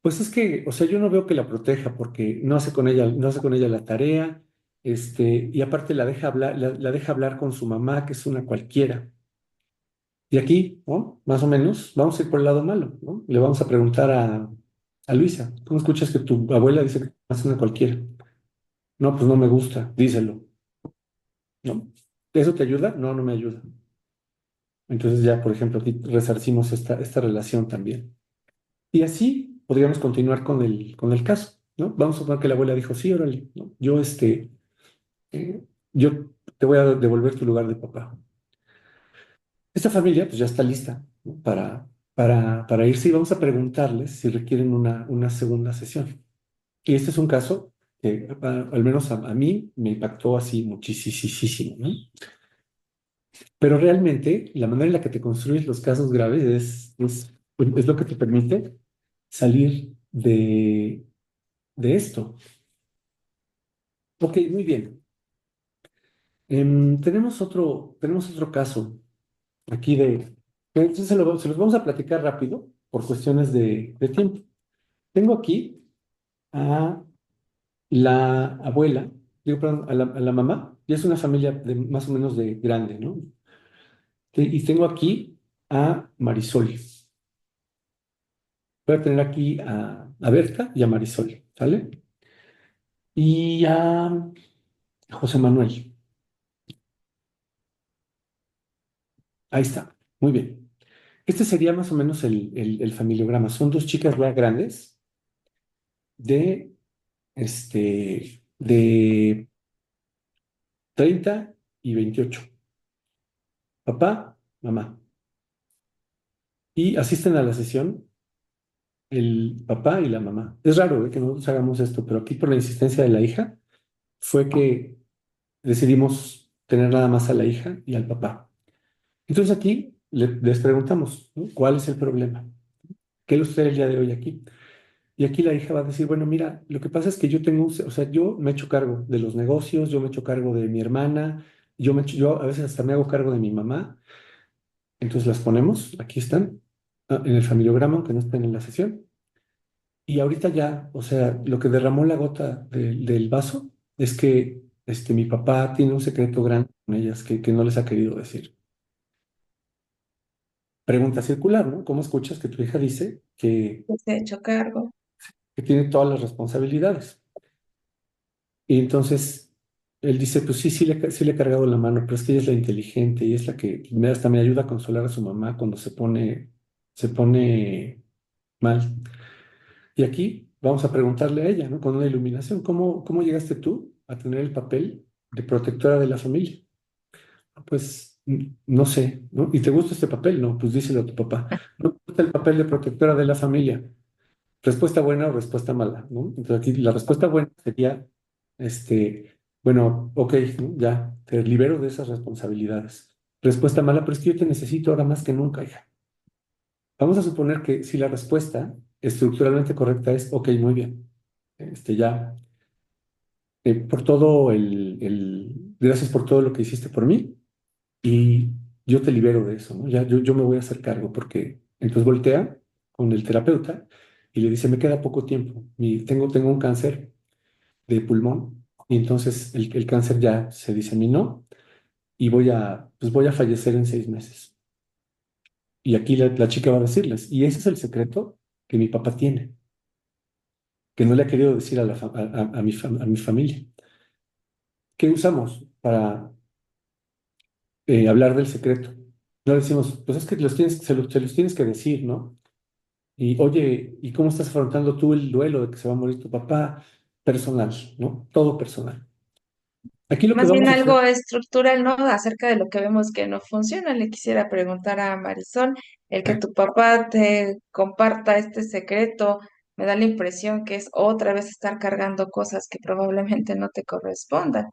pues es que, o sea, yo no veo que la proteja porque no hace con ella la tarea, y aparte la deja hablar con su mamá, que es una cualquiera. Y aquí, ¿no? Más o menos, vamos a ir por el lado malo, ¿no? Le vamos a preguntar a Luisa, ¿cómo escuchas que tu abuela dice que es una cualquiera? No, pues no me gusta, díselo, ¿no? ¿Eso te ayuda? No, no me ayuda. Entonces ya, por ejemplo, aquí resarcimos esta relación también. Y así podríamos continuar con el caso, ¿no? Vamos a suponer que la abuela dijo, sí, órale, ¿no? Eh, yo te voy a devolver tu lugar de papá. Esta familia pues ya está lista, ¿no? Para irse y vamos a preguntarles si requieren una segunda sesión. Y este es un caso que al menos a mí me impactó así muchísimo, ¿no? Pero realmente la manera en la que te construyes los casos graves es lo que te permite salir de esto. Ok, muy bien. Tenemos otro caso aquí entonces se los vamos a platicar rápido por cuestiones de tiempo. Tengo aquí a la abuela, digo, perdón, a la mamá, y es una familia más o menos de grande, ¿no? Y tengo aquí a Marisol. Voy a tener aquí a Berta y a Marisol, ¿sale? Y a José Manuel. Ahí está. Muy bien. Este sería más o menos el familiograma. Son dos chicas ya grandes de, de 30 y 28. Papá, mamá. Y asisten a la sesión el papá y la mamá. Es raro, que nosotros hagamos esto, pero aquí por la insistencia de la hija fue que decidimos tener nada más a la hija y al papá. Entonces aquí les preguntamos, ¿no? ¿Cuál es el problema? ¿Qué le sucede el día de hoy aquí? Y aquí la hija va a decir, bueno, mira, lo que pasa es que yo tengo, o sea, yo me echo cargo de los negocios, yo me echo cargo de mi hermana, yo a veces hasta me hago cargo de mi mamá. Entonces las ponemos, aquí están, en el familiograma, aunque no estén en la sesión. Y ahorita ya, o sea, lo que derramó la gota del vaso es que mi papá tiene un secreto grande con ellas que no les ha querido decir. Pregunta circular, ¿no? ¿Cómo escuchas que tu hija dice Que se ha hecho cargo. que tiene todas las responsabilidades? Y entonces él dice, pues sí, sí le he cargado la mano, pero es que ella es la inteligente y es la que hasta me ayuda a consolar a su mamá cuando se pone mal. Y aquí vamos a preguntarle a ella, ¿no? Con una iluminación, ¿cómo llegaste tú a tener el papel de protectora de la familia? Pues no sé, ¿no? ¿Y te gusta este papel? No, pues díselo a tu papá. ¿No te gusta el papel de protectora de la familia? Respuesta buena o respuesta mala, ¿no? Entonces aquí la respuesta buena sería, bueno, ok, ¿no? Ya, te libero de esas responsabilidades. Respuesta mala, pero es que yo te necesito ahora más que nunca, hija. Vamos a suponer que si la respuesta estructuralmente correcta es, ok, muy bien, ya, por todo gracias por todo lo que hiciste por mí y yo te libero de eso, ¿no? Ya, yo me voy a hacer cargo porque entonces voltea con el terapeuta y le dice, me queda poco tiempo, tengo un cáncer de pulmón y entonces el cáncer ya se diseminó y pues voy a fallecer en 6 meses. Y aquí la chica va a decirles, y ese es el secreto que mi papá tiene, que no le ha querido decir a mi familia. ¿Qué usamos para hablar del secreto? No decimos, pues es que se los tienes que decir, ¿no? Y oye, ¿y cómo estás afrontando tú el duelo de que se va a morir tu papá? Personal, ¿no? Todo personal. Aquí lo que Más bien vamos a hacer, algo estructural, ¿no? Acerca de lo que vemos que no funciona. Le quisiera preguntar a Marisol, el que tu papá te comparta este secreto, me da la impresión que es otra vez estar cargando cosas que probablemente no te correspondan.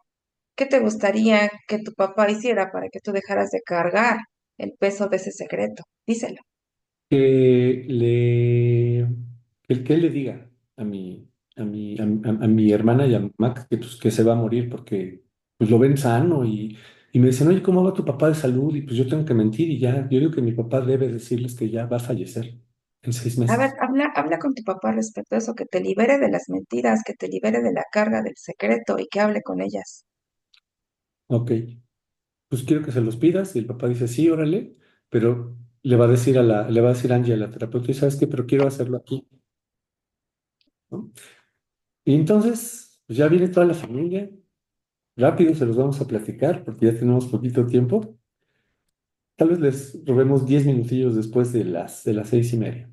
¿Qué te gustaría que tu papá hiciera para que tú dejaras de cargar el peso de ese secreto? Díselo. que le, que él le diga a mi hermana y a mi mamá que se va a morir porque pues lo ven sano y me dicen, oye, ¿cómo va tu papá de salud? Y pues yo tengo que mentir y ya, yo digo que mi papá debe decirles que ya va a fallecer en seis A ver, meses. habla con tu papá respecto a eso, que te libere de las mentiras, que te libere de la carga del secreto y que hable con ellas. Ok, pues quiero que se los pidas y el papá dice, sí, órale, pero le va a decir Angie a la terapeuta, y sabes qué, pero quiero hacerlo aquí, ¿no? Y entonces, pues ya viene toda la familia. Rápido se los vamos a platicar porque ya tenemos poquito tiempo. Tal vez les robemos 10 minutillos después de las 6:30.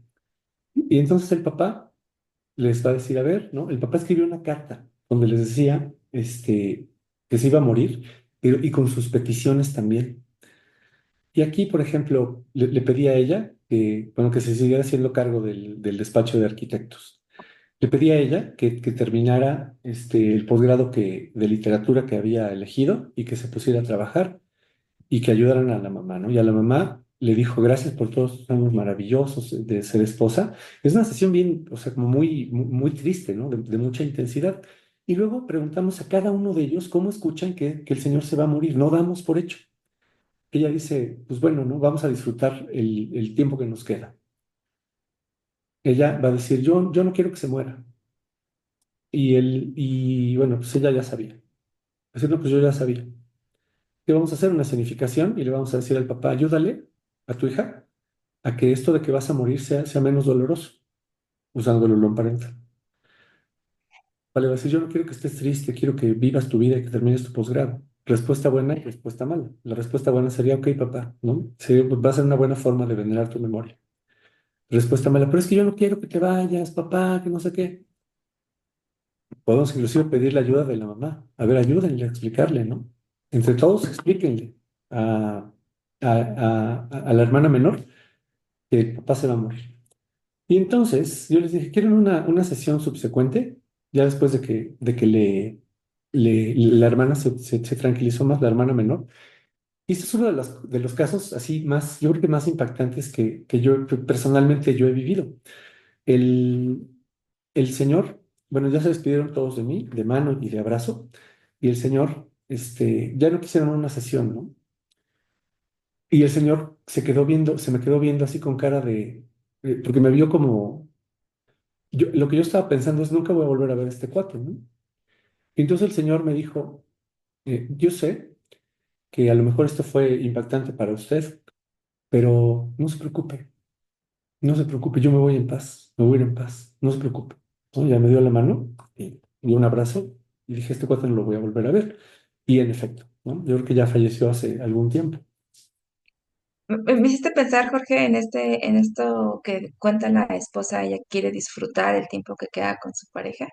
Y entonces el papá les va a decir, a ver, ¿no? El papá escribió una carta donde les decía que se iba a morir, y con sus peticiones también. Y aquí, por ejemplo, le pedí a ella que, bueno, que se siguiera haciendo cargo del despacho de arquitectos. Le pedí a ella que terminara el posgrado de literatura que había elegido y que se pusiera a trabajar y que ayudaran a la mamá, ¿no? Y a la mamá le dijo, gracias por todos estos años maravillosos de ser esposa. Es una sesión bien, o sea, como muy triste, ¿no? De mucha intensidad. Y luego preguntamos a cada uno de ellos cómo escuchan que el Señor se va a morir. No damos por hecho. Ella dice, pues bueno, ¿no? Vamos a disfrutar el tiempo que nos queda. Ella va a decir, yo no quiero que se muera. Y bueno, pues ella ya sabía. Así, no, pues yo ya sabía. ¿Qué vamos a hacer? Una escenificación y le vamos a decir al papá, ayúdale a tu hija a que esto de que vas a morir sea menos doloroso. usando el olón parental. Vale, va a decir, yo no quiero que estés triste, quiero que vivas tu vida y que termines tu posgrado. Respuesta buena y respuesta mala. La respuesta buena sería, ok, papá, ¿no? Va a ser una buena forma de venerar tu memoria. Respuesta mala, pero es que yo no quiero que te vayas, papá, que no sé qué. Podemos inclusive pedir la ayuda de la mamá. A ver, ayúdenle a explicarle, ¿no? Entre todos, explíquenle a la hermana menor que el papá se va a morir. Y entonces yo les dije, ¿quieren una sesión subsecuente? Ya después de que la hermana se tranquilizó más, la hermana menor. Y este es uno de los casos así más, yo creo que más impactantes que yo que personalmente yo he vivido. El, el señor, bueno, ya se despidieron todos de mí, de mano y de abrazo, y el señor, ya no quisieron una sesión, ¿no? Y el señor se me quedó viendo así con cara porque me vio como, lo que yo estaba pensando es, nunca voy a volver a ver a este cuate, ¿no? Y entonces el señor me dijo, yo sé que a lo mejor esto fue impactante para usted, pero no se preocupe, no se preocupe, yo me voy en paz, me voy a ir en paz, no se preocupe. ¿No? Ya me dio la mano y un abrazo y dije, este cuate no lo voy a volver a ver. Y en efecto, ¿no? Yo creo que ya falleció hace algún tiempo. Me hiciste pensar, Jorge, en esto que cuenta la esposa, ella quiere disfrutar el tiempo que queda con su pareja.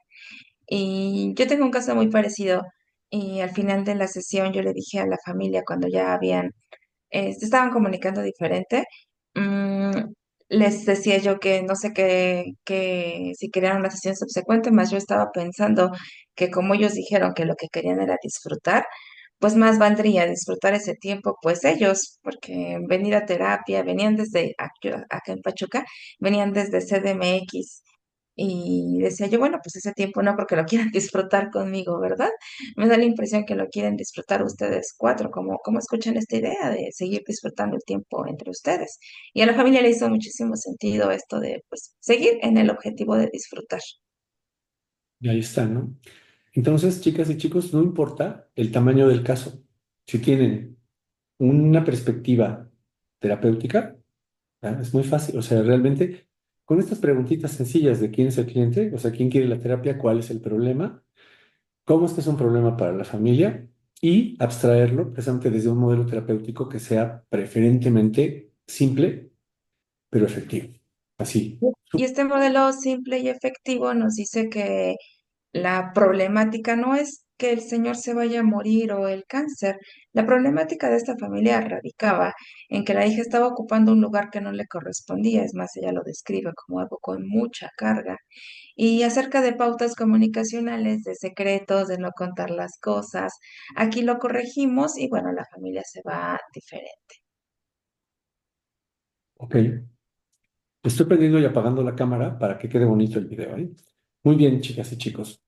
Y yo tengo un caso muy parecido. Y al final de la sesión yo le dije a la familia, cuando ya se estaban comunicando diferente, mm, les decía yo que no sé que si querían una sesión subsecuente, más yo estaba pensando que como ellos dijeron que lo que querían era disfrutar, pues más valdría disfrutar ese tiempo, pues ellos, porque venir a terapia, venían desde acá en Pachuca, venían desde CDMX. Y decía yo, bueno, pues ese tiempo no porque lo quieran disfrutar conmigo, ¿verdad? Me da la impresión que lo quieren disfrutar ustedes cuatro, como escuchan esta idea de seguir disfrutando el tiempo entre ustedes. Y a la familia le hizo muchísimo sentido esto de, pues, seguir en el objetivo de disfrutar. Y ahí está, ¿no? Entonces, chicas y chicos, no importa el tamaño del caso. Si tienen una perspectiva terapéutica, ¿ya? Es muy fácil. O sea, realmente, con estas preguntitas sencillas de quién es el cliente, o sea, quién quiere la terapia, cuál es el problema, cómo este es un problema para la familia y abstraerlo precisamente desde un modelo terapéutico que sea preferentemente simple, pero efectivo. Así. Y este modelo simple y efectivo nos dice que la problemática no es que el señor se vaya a morir o el cáncer. La problemática de esta familia radicaba en que la hija estaba ocupando un lugar que no le correspondía. Es más, ella lo describe como algo con mucha carga. Y acerca de pautas comunicacionales, de secretos, de no contar las cosas, aquí lo corregimos y bueno, la familia se va diferente. Ok. Estoy prendiendo y apagando la cámara para que quede bonito el video, ¿eh? Muy bien, chicas y chicos.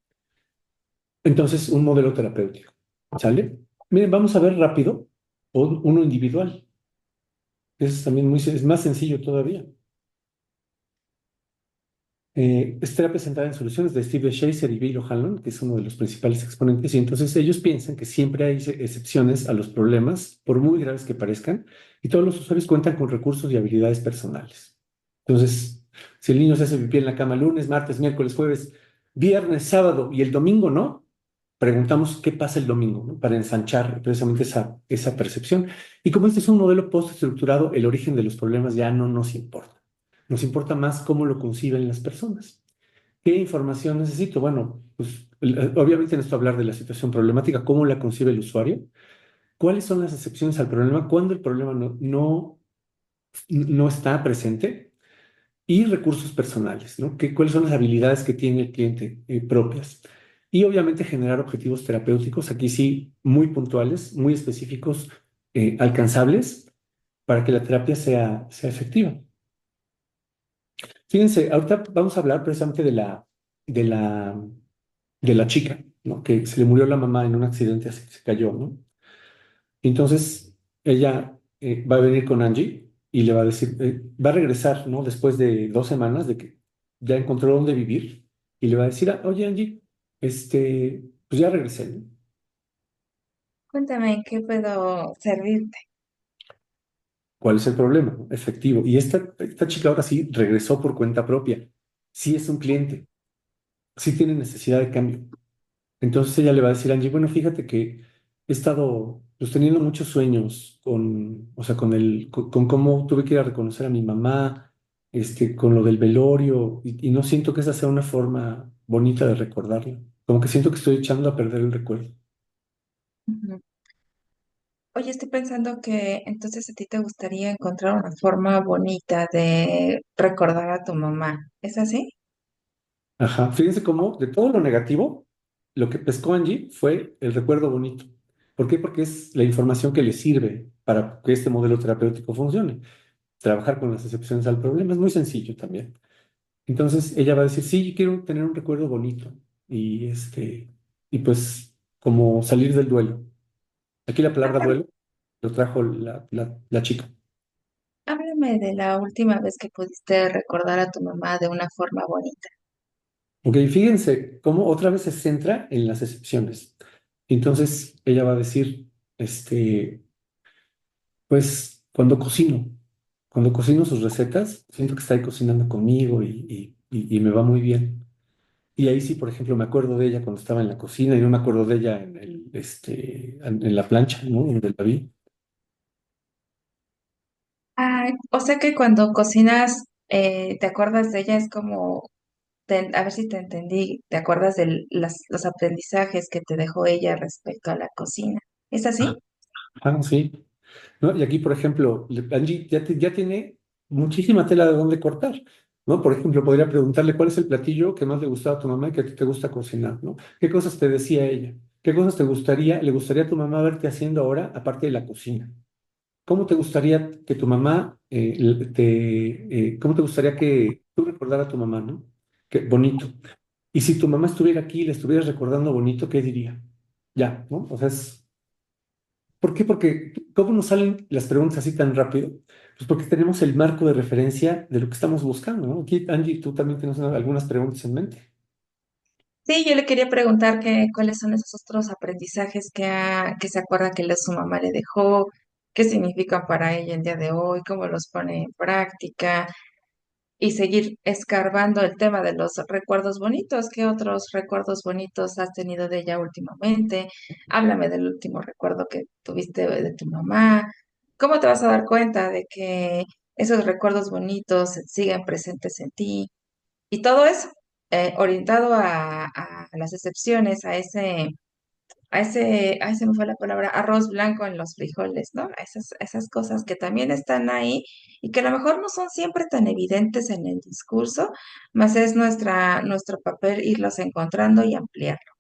Entonces, un modelo terapéutico. ¿Sale? Miren, vamos a ver rápido uno individual. Eso es también es más sencillo todavía. Es terapia centrada en soluciones de Steve Shazer y Bill O'Hanlon, que es uno de los principales exponentes, y entonces ellos piensan que siempre hay excepciones a los problemas, por muy graves que parezcan, y todos los usuarios cuentan con recursos y habilidades personales. Entonces, si el niño se hace pipí en la cama lunes, martes, miércoles, jueves, viernes, sábado y el domingo no, preguntamos qué pasa el domingo, ¿no? Para ensanchar precisamente esa percepción. Y como este es un modelo postestructurado, el origen de los problemas ya no nos importa. Nos importa más cómo lo conciben las personas. ¿Qué información necesito? Bueno, pues obviamente necesito hablar de la situación problemática, cómo la concibe el usuario, cuáles son las excepciones al problema, cuándo el problema no está presente y recursos personales, ¿no? ¿Cuáles son las habilidades que tiene el cliente propias? Y obviamente generar objetivos terapéuticos, aquí sí, muy puntuales, muy específicos, alcanzables, para que la terapia sea efectiva. Fíjense, ahorita vamos a hablar precisamente de la, de la chica, ¿no? Que se le murió la mamá en un accidente, así que se cayó, ¿no? Entonces, ella va a venir con Angie y le va a decir, va a regresar, ¿no? Después de 2 semanas de que ya encontró dónde vivir y le va a decir, "Ah, oye, Angie, pues ya regresé, ¿no? Cuéntame en qué puedo servirte. ¿Cuál es el problema? Efectivo. Y esta chica ahora sí regresó por cuenta propia. sí es un cliente, sí tiene necesidad de cambio. Entonces ella le va a decir a Angie, bueno, fíjate que he estado pues, teniendo muchos sueños con, o sea, con cómo tuve que ir a reconocer a mi mamá, con lo del velorio, y no siento que esa sea una forma bonita de recordarla. Como que siento que estoy echando a perder el recuerdo. Ujú. Oye, estoy pensando que entonces a ti te gustaría encontrar una forma bonita de recordar a tu mamá. ¿Es así? Ajá. Fíjense cómo de todo lo negativo, lo que pescó Angie fue el recuerdo bonito. ¿Por qué? Porque es la información que le sirve para que este modelo terapéutico funcione. Trabajar con las excepciones al problema es muy sencillo también. Entonces ella va a decir, sí, yo quiero tener un recuerdo bonito y y pues como salir del duelo. Aquí la palabra Háblame, duelo lo trajo la chica. háblame de la última vez que pudiste recordar a tu mamá de una forma bonita. Ok, fíjense cómo otra vez se centra en las excepciones. Entonces ella va a decir, pues cuando cocino sus recetas, siento que está ahí cocinando conmigo y me va muy bien. Y ahí sí, por ejemplo, me acuerdo de ella cuando estaba en la cocina y no me acuerdo de ella en la plancha, ¿no? Donde la vi. Ah, o sea que cuando cocinas, te acuerdas de ella, es como, a ver si te entendí, te acuerdas de los aprendizajes que te dejó ella respecto a la cocina. ¿Es así? Ah, sí. ¿No? Y aquí, por ejemplo, Angie ya tiene muchísima tela de dónde cortar, ¿no? Por ejemplo, podría preguntarle cuál es el platillo que más le gustaba a tu mamá y que a ti te gusta cocinar, ¿no? ¿Qué cosas te decía ella? ¿Qué cosas le gustaría a tu mamá verte haciendo ahora, aparte de la cocina? ¿Cómo te gustaría que tu mamá, cómo te gustaría que tú recordaras a tu mamá, ¿no? Qué bonito. Y si tu mamá estuviera aquí y le estuvieras recordando bonito, ¿qué diría? Ya, ¿no? O sea, ¿por qué? Porque, ¿cómo nos salen las preguntas así tan rápido? Pues porque tenemos el marco de referencia de lo que estamos buscando, ¿no? Aquí, Angie, tú también tienes algunas preguntas en mente. Sí, yo le quería preguntar cuáles son esos otros aprendizajes que se acuerda que su mamá le dejó, qué significan para ella el día de hoy, cómo los pone en práctica y seguir escarbando el tema de los recuerdos bonitos. ¿Qué otros recuerdos bonitos has tenido de ella últimamente? Háblame del último recuerdo que tuviste de tu mamá. ¿Cómo te vas a dar cuenta de que esos recuerdos bonitos siguen presentes en ti? Y todo eso orientado a las excepciones, ay, se me fue la palabra, arroz blanco en los frijoles, ¿no? Esas cosas que también están ahí y que a lo mejor no son siempre tan evidentes en el discurso, más es nuestro papel irlos encontrando y ampliarlo.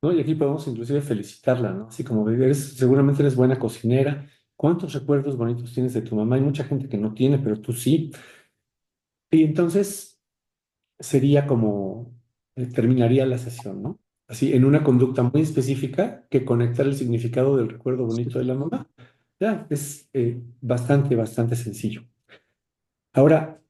¿No? Y aquí podemos inclusive felicitarla, ¿no? Así como seguramente eres buena cocinera. ¿Cuántos recuerdos bonitos tienes de tu mamá? Hay mucha gente que no tiene, pero tú sí. Y entonces sería como terminaría la sesión, ¿no? Así, en una conducta muy específica que conectar el significado del recuerdo bonito de la mamá. Ya, es bastante sencillo. Ahora,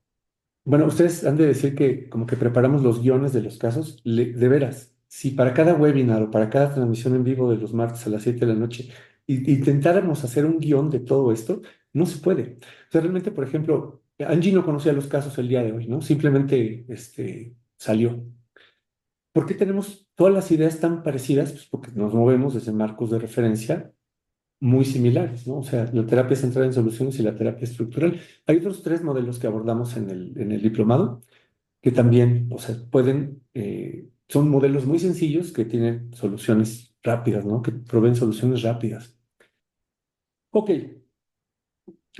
bueno, ustedes han de decir que como que preparamos los guiones de los casos, de veras, si para cada webinar o para cada transmisión en vivo de los martes a las 7 de la noche intentáramos hacer un guión de todo esto, no se puede. O sea, realmente, por ejemplo, Angie no conocía los casos el día de hoy, ¿no? Simplemente salió. ¿Por qué tenemos todas las ideas tan parecidas? Pues porque nos movemos desde marcos de referencia muy similares, ¿no? O sea, la terapia centrada en soluciones y la terapia estructural. Hay otros tres modelos que abordamos en el diplomado que también, o sea, son modelos muy sencillos que tienen soluciones rápidas, ¿no? Que proveen soluciones rápidas. Ok,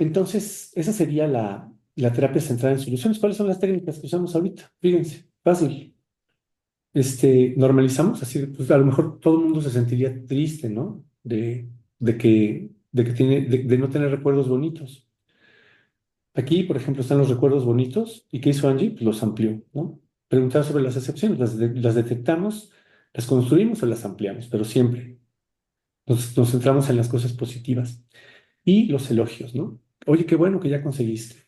entonces esa sería la terapia centrada en soluciones. ¿Cuáles son las técnicas que usamos ahorita? Fíjense, fácil. Normalizamos, así, pues a lo mejor todo el mundo se sentiría triste, ¿no? De no tener recuerdos bonitos. Aquí, por ejemplo, están los recuerdos bonitos. ¿Y qué hizo Angie? Pues los amplió, ¿no? Preguntar sobre las excepciones, las detectamos, las construimos o las ampliamos, pero siempre nos centramos en las cosas positivas. Y los elogios, ¿no? Oye, qué bueno que ya conseguiste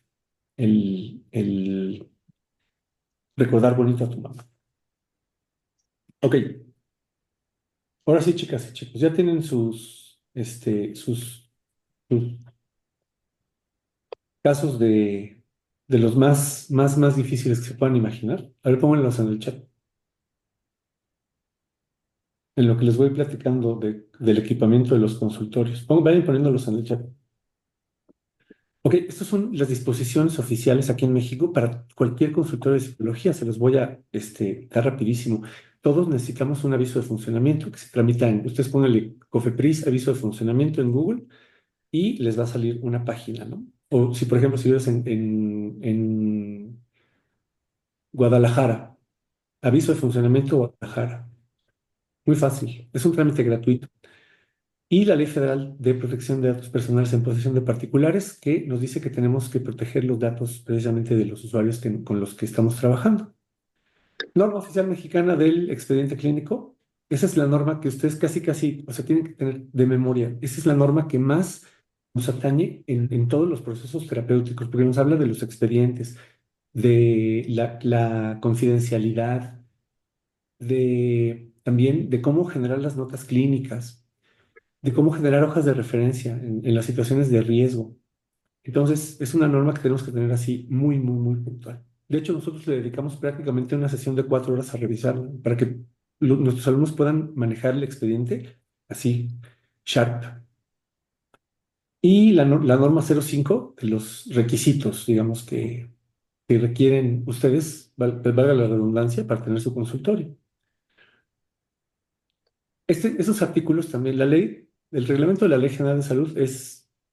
el recordar bonito a tu mamá. Ok, ahora sí, chicas y chicos, ya tienen sus casos de los más difíciles que se puedan imaginar. A ver, pónganlos en el chat, en lo que les voy platicando del equipamiento de los consultorios. Vayan poniéndolos en el chat. Ok, estas son las disposiciones oficiales aquí en México para cualquier consultorio de psicología. Se los voy a dar rapidísimo. Todos necesitamos un aviso de funcionamiento que se tramita ustedes pónganle COFEPRIS, aviso de funcionamiento en Google y les va a salir una página, ¿no? O si, por ejemplo, si vives en Guadalajara, aviso de funcionamiento Guadalajara. Muy fácil, es un trámite gratuito. Y la Ley Federal de Protección de Datos Personales en posesión de particulares, que nos dice que tenemos que proteger los datos precisamente de los usuarios con los que estamos trabajando. Norma oficial mexicana del expediente clínico. Esa es la norma que ustedes casi, o sea, tienen que tener de memoria. Esa es la norma que más nos atañe en todos los procesos terapéuticos, porque nos habla de los expedientes, de la confidencialidad, también de cómo generar las notas clínicas, de cómo generar hojas de referencia en las situaciones de riesgo. Entonces, es una norma que tenemos que tener así muy puntual. De hecho, nosotros le dedicamos prácticamente una sesión de 4 horas a revisarla para que nuestros alumnos puedan manejar el expediente así, sharp. Y la norma 05 de los requisitos, digamos, que requieren ustedes, valga la redundancia, para tener su consultorio. Esos artículos también, el reglamento de la Ley General de Salud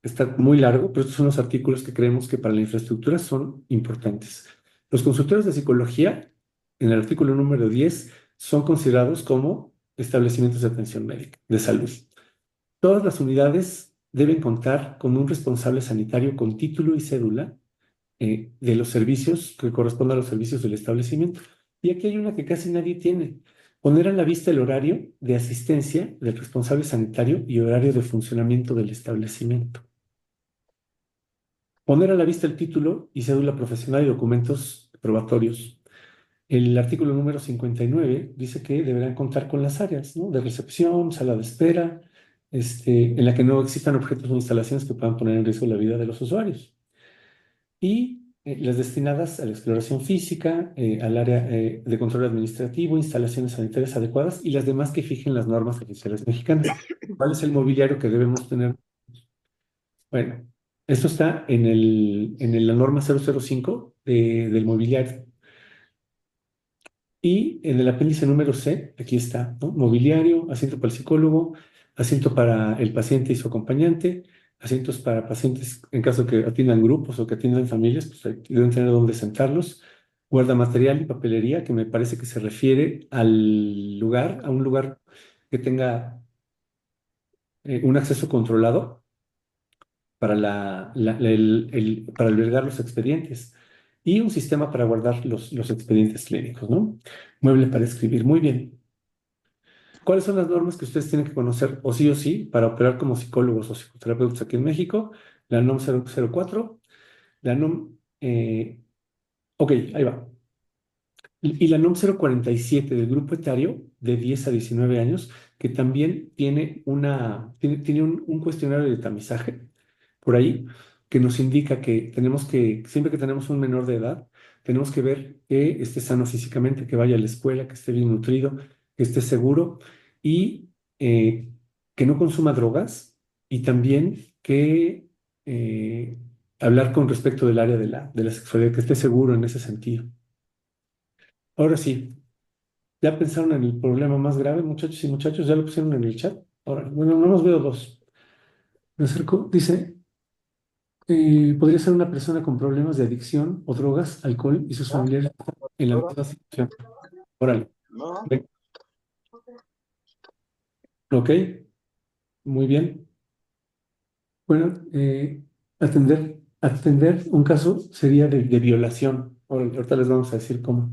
está muy largo, pero estos son los artículos que creemos que para la infraestructura son importantes. Los consultorios de psicología, en el artículo número 10, son considerados como establecimientos de atención médica, de salud. Todas las unidades deben contar con un responsable sanitario con título y cédula de los servicios que correspondan a los servicios del establecimiento. Y aquí hay una que casi nadie tiene. Poner a la vista el horario de asistencia del responsable sanitario y horario de funcionamiento del establecimiento. Poner a la vista el título y cédula profesional y documentos probatorios. El artículo número 59 dice que deberán contar con las áreas, ¿no? De recepción, sala de espera, en la que no existan objetos o instalaciones que puedan poner en riesgo la vida de los usuarios. Y las destinadas a la exploración física, al área de control administrativo, instalaciones sanitarias adecuadas y las demás que fijen las normas oficiales mexicanas. ¿Cuál es el mobiliario que debemos tener? Bueno, esto está la norma 005 del mobiliario. Y en el apéndice número C, aquí está, ¿no? Mobiliario, asiento para el psicólogo, asiento para el paciente y su acompañante, asientos para pacientes en caso que atiendan grupos o que atiendan familias, pues ahí deben tener dónde sentarlos. Guarda material y papelería, que me parece que se refiere al lugar, a un lugar que tenga un acceso controlado para, para albergar los expedientes y un sistema para guardar los expedientes clínicos, ¿no? Mueble para escribir. Muy bien. ¿Cuáles son las normas que ustedes tienen que conocer o sí para operar como psicólogos o psicoterapeutas aquí en México? La NOM 004, la NOM, ok, ahí va. Y la NOM 047 del grupo etario de 10 a 19 años, que también tiene un cuestionario de tamizaje por ahí que nos indica que siempre que tenemos un menor de edad, tenemos que ver que esté sano físicamente, que vaya a la escuela, que esté bien nutrido, que esté seguro y que no consuma drogas y también que hablar con respecto del área de la sexualidad, que esté seguro en ese sentido. Ahora sí, ¿ya pensaron en el problema más grave, muchachos y muchachos? ¿Ya lo pusieron en el chat? Ahora, bueno, no los veo dos. Me acerco, dice, podría ser una persona con problemas de adicción o drogas, alcohol y sus familiares en la misma situación. Órale. Ven. Ok, muy bien. Bueno, atender un caso sería de violación. Ahorita les vamos a decir cómo.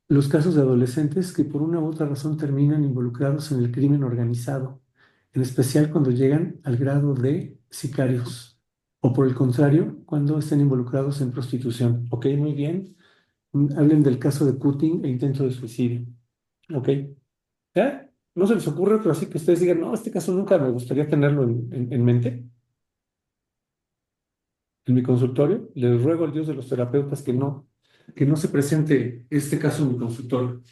Los casos de adolescentes que por una u otra razón terminan involucrados en el crimen organizado, en especial cuando llegan al grado de sicarios, o por el contrario, cuando estén involucrados en prostitución. Ok, muy bien. Hablen del caso de cutting e intento de suicidio. Ok. ¿Ya? ¿No se les ocurre otro así que ustedes digan, no, este caso nunca me gustaría tenerlo en mente? en mi consultorio. Les ruego al Dios de los terapeutas que no se presente este caso en mi consultorio.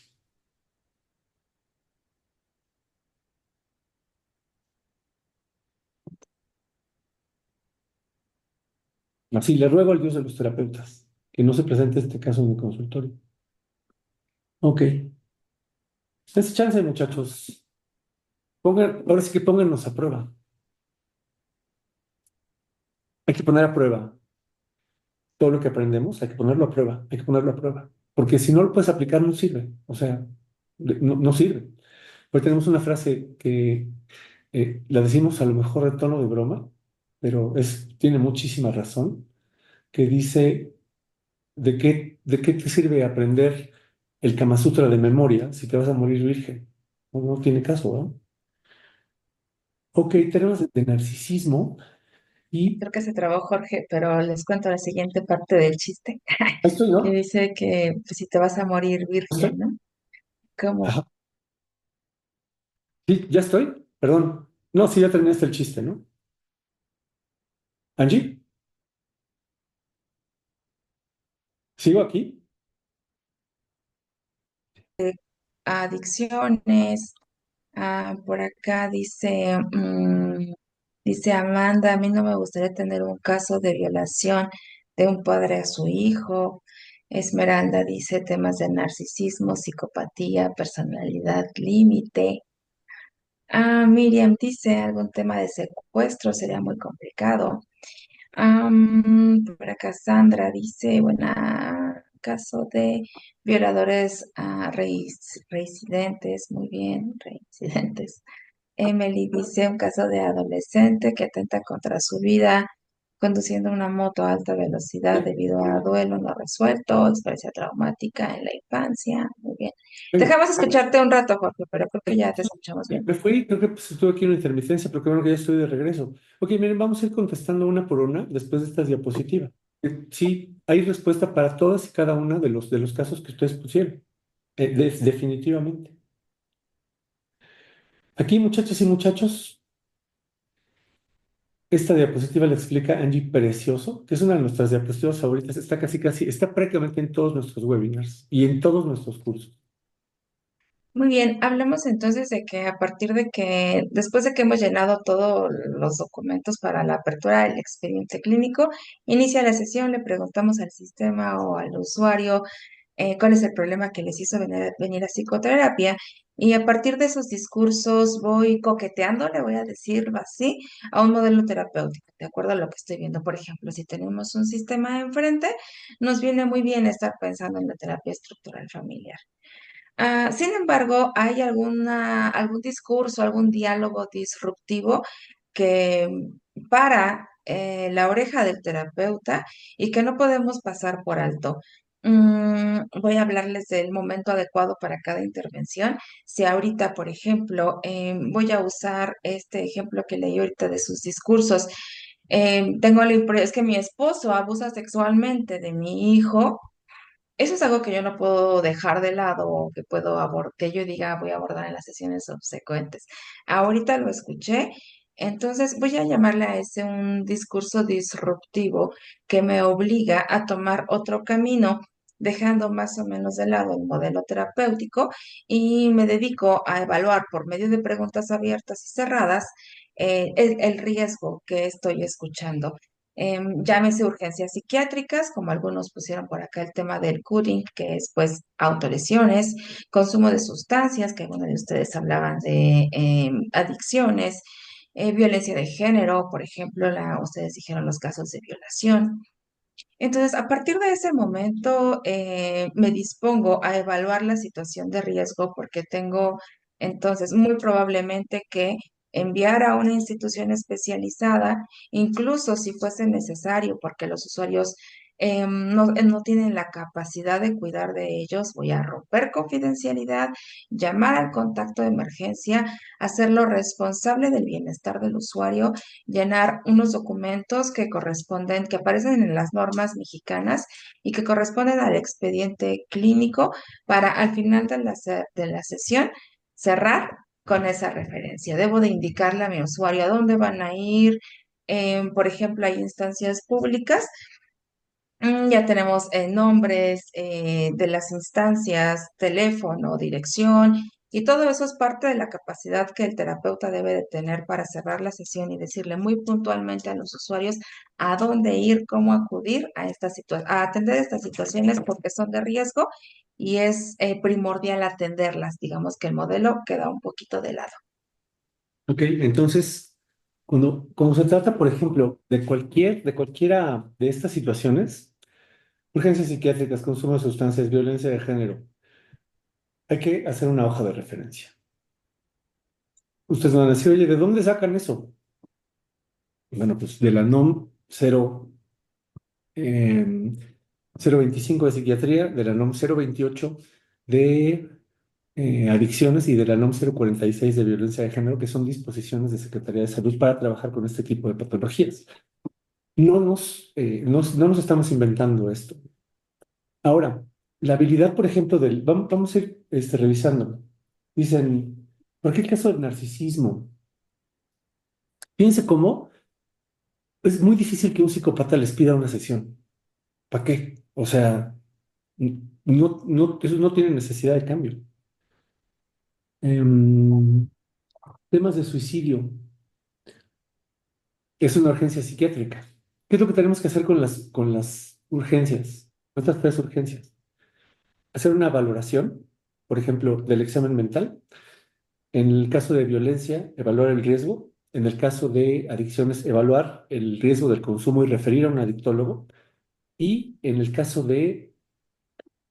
Así, le ruego al Dios de los terapeutas que no se presente este caso en mi consultorio. Ok, es chance, muchachos. Ahora sí que póngannos a prueba. Hay que poner a prueba todo lo que aprendemos, hay que ponerlo a prueba, hay que ponerlo a prueba. Porque si no lo puedes aplicar, no sirve. O sea, no sirve. Hoy tenemos una frase que la decimos a lo mejor de tono de broma, pero tiene muchísima razón, que dice, de qué te sirve aprender el Kama Sutra de memoria si te vas a morir virgen? No tiene caso, ¿no? Ok, tenemos de narcisismo y... Creo que se trabó Jorge, pero les cuento la siguiente parte del chiste, Ahí estoy, que ¿no? dice que pues, si te vas a morir ¿Ya virgen, estoy? ¿no? Como Ajá. Sí, ya estoy. Perdón. No, sí, ya terminaste el chiste, ¿no? Angie, ¿sigo aquí? adicciones. Por acá dice, dice Amanda, a mí no me gustaría tener un caso de violación de un padre a su hijo. Esmeralda dice temas de narcisismo, psicopatía, personalidad límite. Miriam dice algún tema de secuestro sería muy complicado. Por acá Sandra dice, buena, caso de violadores reincidentes, muy bien, reincidentes. Emily dice un caso de adolescente que atenta contra su vida conduciendo una moto a alta velocidad debido a duelo no resuelto, experiencia traumática en la infancia. Muy bien. Venga. Dejamos escucharte un rato, Jorge, pero creo que ya te escuchamos Sí, bien. me fui, creo que pues, estuve aquí en una intermitencia, pero qué bueno que ya estoy de regreso. Ok, miren, vamos a ir contestando una por una después de estas diapositivas. Sí, hay respuesta para todas y cada una de los casos que ustedes pusieron. Definitivamente. Aquí, muchachos y muchachos, esta diapositiva le explica Angie Precioso, que es una de nuestras diapositivas favoritas. Está está prácticamente en todos nuestros webinars y en todos nuestros cursos. Muy bien, hablemos entonces de que a partir de que, después de que hemos llenado todos los documentos para la apertura del expediente clínico, inicia la sesión, le preguntamos al sistema o al usuario cuál es el problema que les hizo venir a psicoterapia y a partir de esos discursos voy coqueteando, le voy a decir así, a un modelo terapéutico, de acuerdo a lo que estoy viendo. Por ejemplo, si tenemos un sistema enfrente, nos viene muy bien estar pensando en la terapia estructural familiar. Sin embargo, hay algún discurso, algún diálogo disruptivo que para la oreja del terapeuta y que no podemos pasar por alto. Voy a hablarles del momento adecuado para cada intervención. Si ahorita, por ejemplo, voy a usar este ejemplo que leí ahorita de sus discursos, tengo la impresión, es que mi esposo abusa sexualmente de mi hijo. Eso es algo que yo no puedo dejar de lado o que puedo abordar, que yo diga voy a abordar en las sesiones subsecuentes. Ahorita lo escuché, entonces voy a llamarle a ese un discurso disruptivo que me obliga a tomar otro camino, dejando más o menos de lado el modelo terapéutico y me dedico a evaluar por medio de preguntas abiertas y cerradas el riesgo que estoy escuchando. Llámese urgencias psiquiátricas, como algunos pusieron por acá el tema del cutting, que es pues autolesiones, consumo de sustancias, que algunos de ustedes hablaban de adicciones, violencia de género, por ejemplo, ustedes dijeron los casos de violación. Entonces, a partir de ese momento, me dispongo a evaluar la situación de riesgo porque tengo entonces muy probablemente que enviar a una institución especializada, incluso si fuese necesario, porque los usuarios no tienen la capacidad de cuidar de ellos, voy a romper confidencialidad, llamar al contacto de emergencia, hacerlo responsable del bienestar del usuario, llenar unos documentos que corresponden, que aparecen en las normas mexicanas y que corresponden al expediente clínico para al final de de la sesión cerrar con esa referencia. Debo de indicarle a mi usuario a dónde van a ir, Por ejemplo, hay instancias públicas. Ya tenemos nombres de las instancias, teléfono, dirección, y todo eso es parte de la capacidad que el terapeuta debe de tener para cerrar la sesión y decirle muy puntualmente a los usuarios a dónde ir, cómo acudir a a atender estas situaciones porque son de riesgo y es primordial atenderlas. Digamos que el modelo queda un poquito de lado. Ok, entonces, cuando se trata, por ejemplo, de cualquiera de estas situaciones, urgencias psiquiátricas, consumo de sustancias, violencia de género, hay que hacer una hoja de referencia. Ustedes van a decir, oye, ¿de dónde sacan eso? Bueno, pues de la NOM 025 de psiquiatría, de la NOM 028 de adicciones y de la NOM 046 de violencia de género, que son disposiciones de Secretaría de Salud para trabajar con este tipo de patologías. No nos estamos inventando esto. Ahora, la habilidad, por ejemplo, vamos a ir revisando. Dicen, ¿por qué el caso del narcisismo? Fíjense cómo es muy difícil que un psicópata les pida una sesión. ¿Para qué? O sea, eso no tiene necesidad de cambio. Em, Temas de suicidio. Es una urgencia psiquiátrica. ¿Qué es lo que tenemos que hacer con las urgencias? Nuestras tres urgencias. Hacer una valoración, por ejemplo, del examen mental. En el caso de violencia, evaluar el riesgo. En el caso de adicciones, evaluar el riesgo del consumo y referir a un adictólogo. Y en el caso de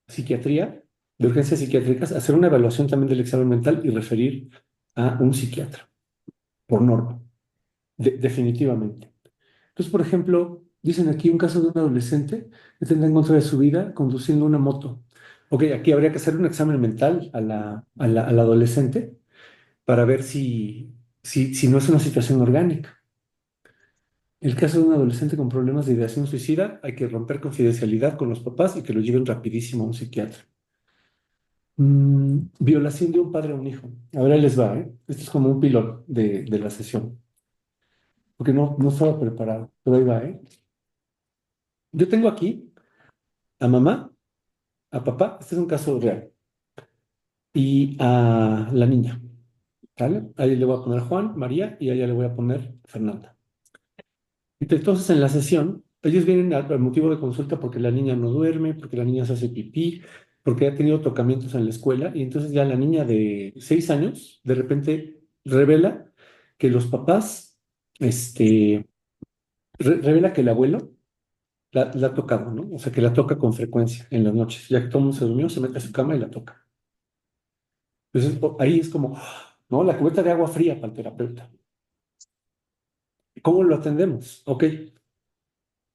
psiquiatría, de urgencias psiquiátricas, hacer una evaluación también del examen mental y referir a un psiquiatra, por norma, definitivamente. Entonces, por ejemplo, dicen aquí un caso de un adolescente que tendrá en contra de su vida conduciendo una moto. Ok, aquí habría que hacer un examen mental al adolescente para ver si no es una situación orgánica. El caso de un adolescente con problemas de ideación suicida, hay que romper confidencialidad con los papás y que lo lleven rapidísimo a un psiquiatra. Violación de un padre a un hijo. Ahora les va, ¿eh? Esto es como un pilón de la sesión, porque no estaba preparado, pero ahí va, ¿eh? Yo tengo aquí a mamá, a papá, este es un caso real, y a la niña, ¿vale? Ahí le voy a poner Juan, María, y a ella le voy a poner Fernanda. Entonces, en la sesión, ellos vienen al motivo de consulta porque la niña no duerme, porque la niña se hace pipí, porque ha tenido tocamientos en la escuela, y entonces ya la niña de 6 años de repente revela que los papás, revela que el abuelo la ha tocado, ¿no? O sea, que la toca con frecuencia en las noches. Ya que todo el mundo se durmió, se mete a su cama y la toca. Entonces, ahí es como, ¿no? La cubeta de agua fría para el terapeuta. ¿Cómo lo atendemos? Ok,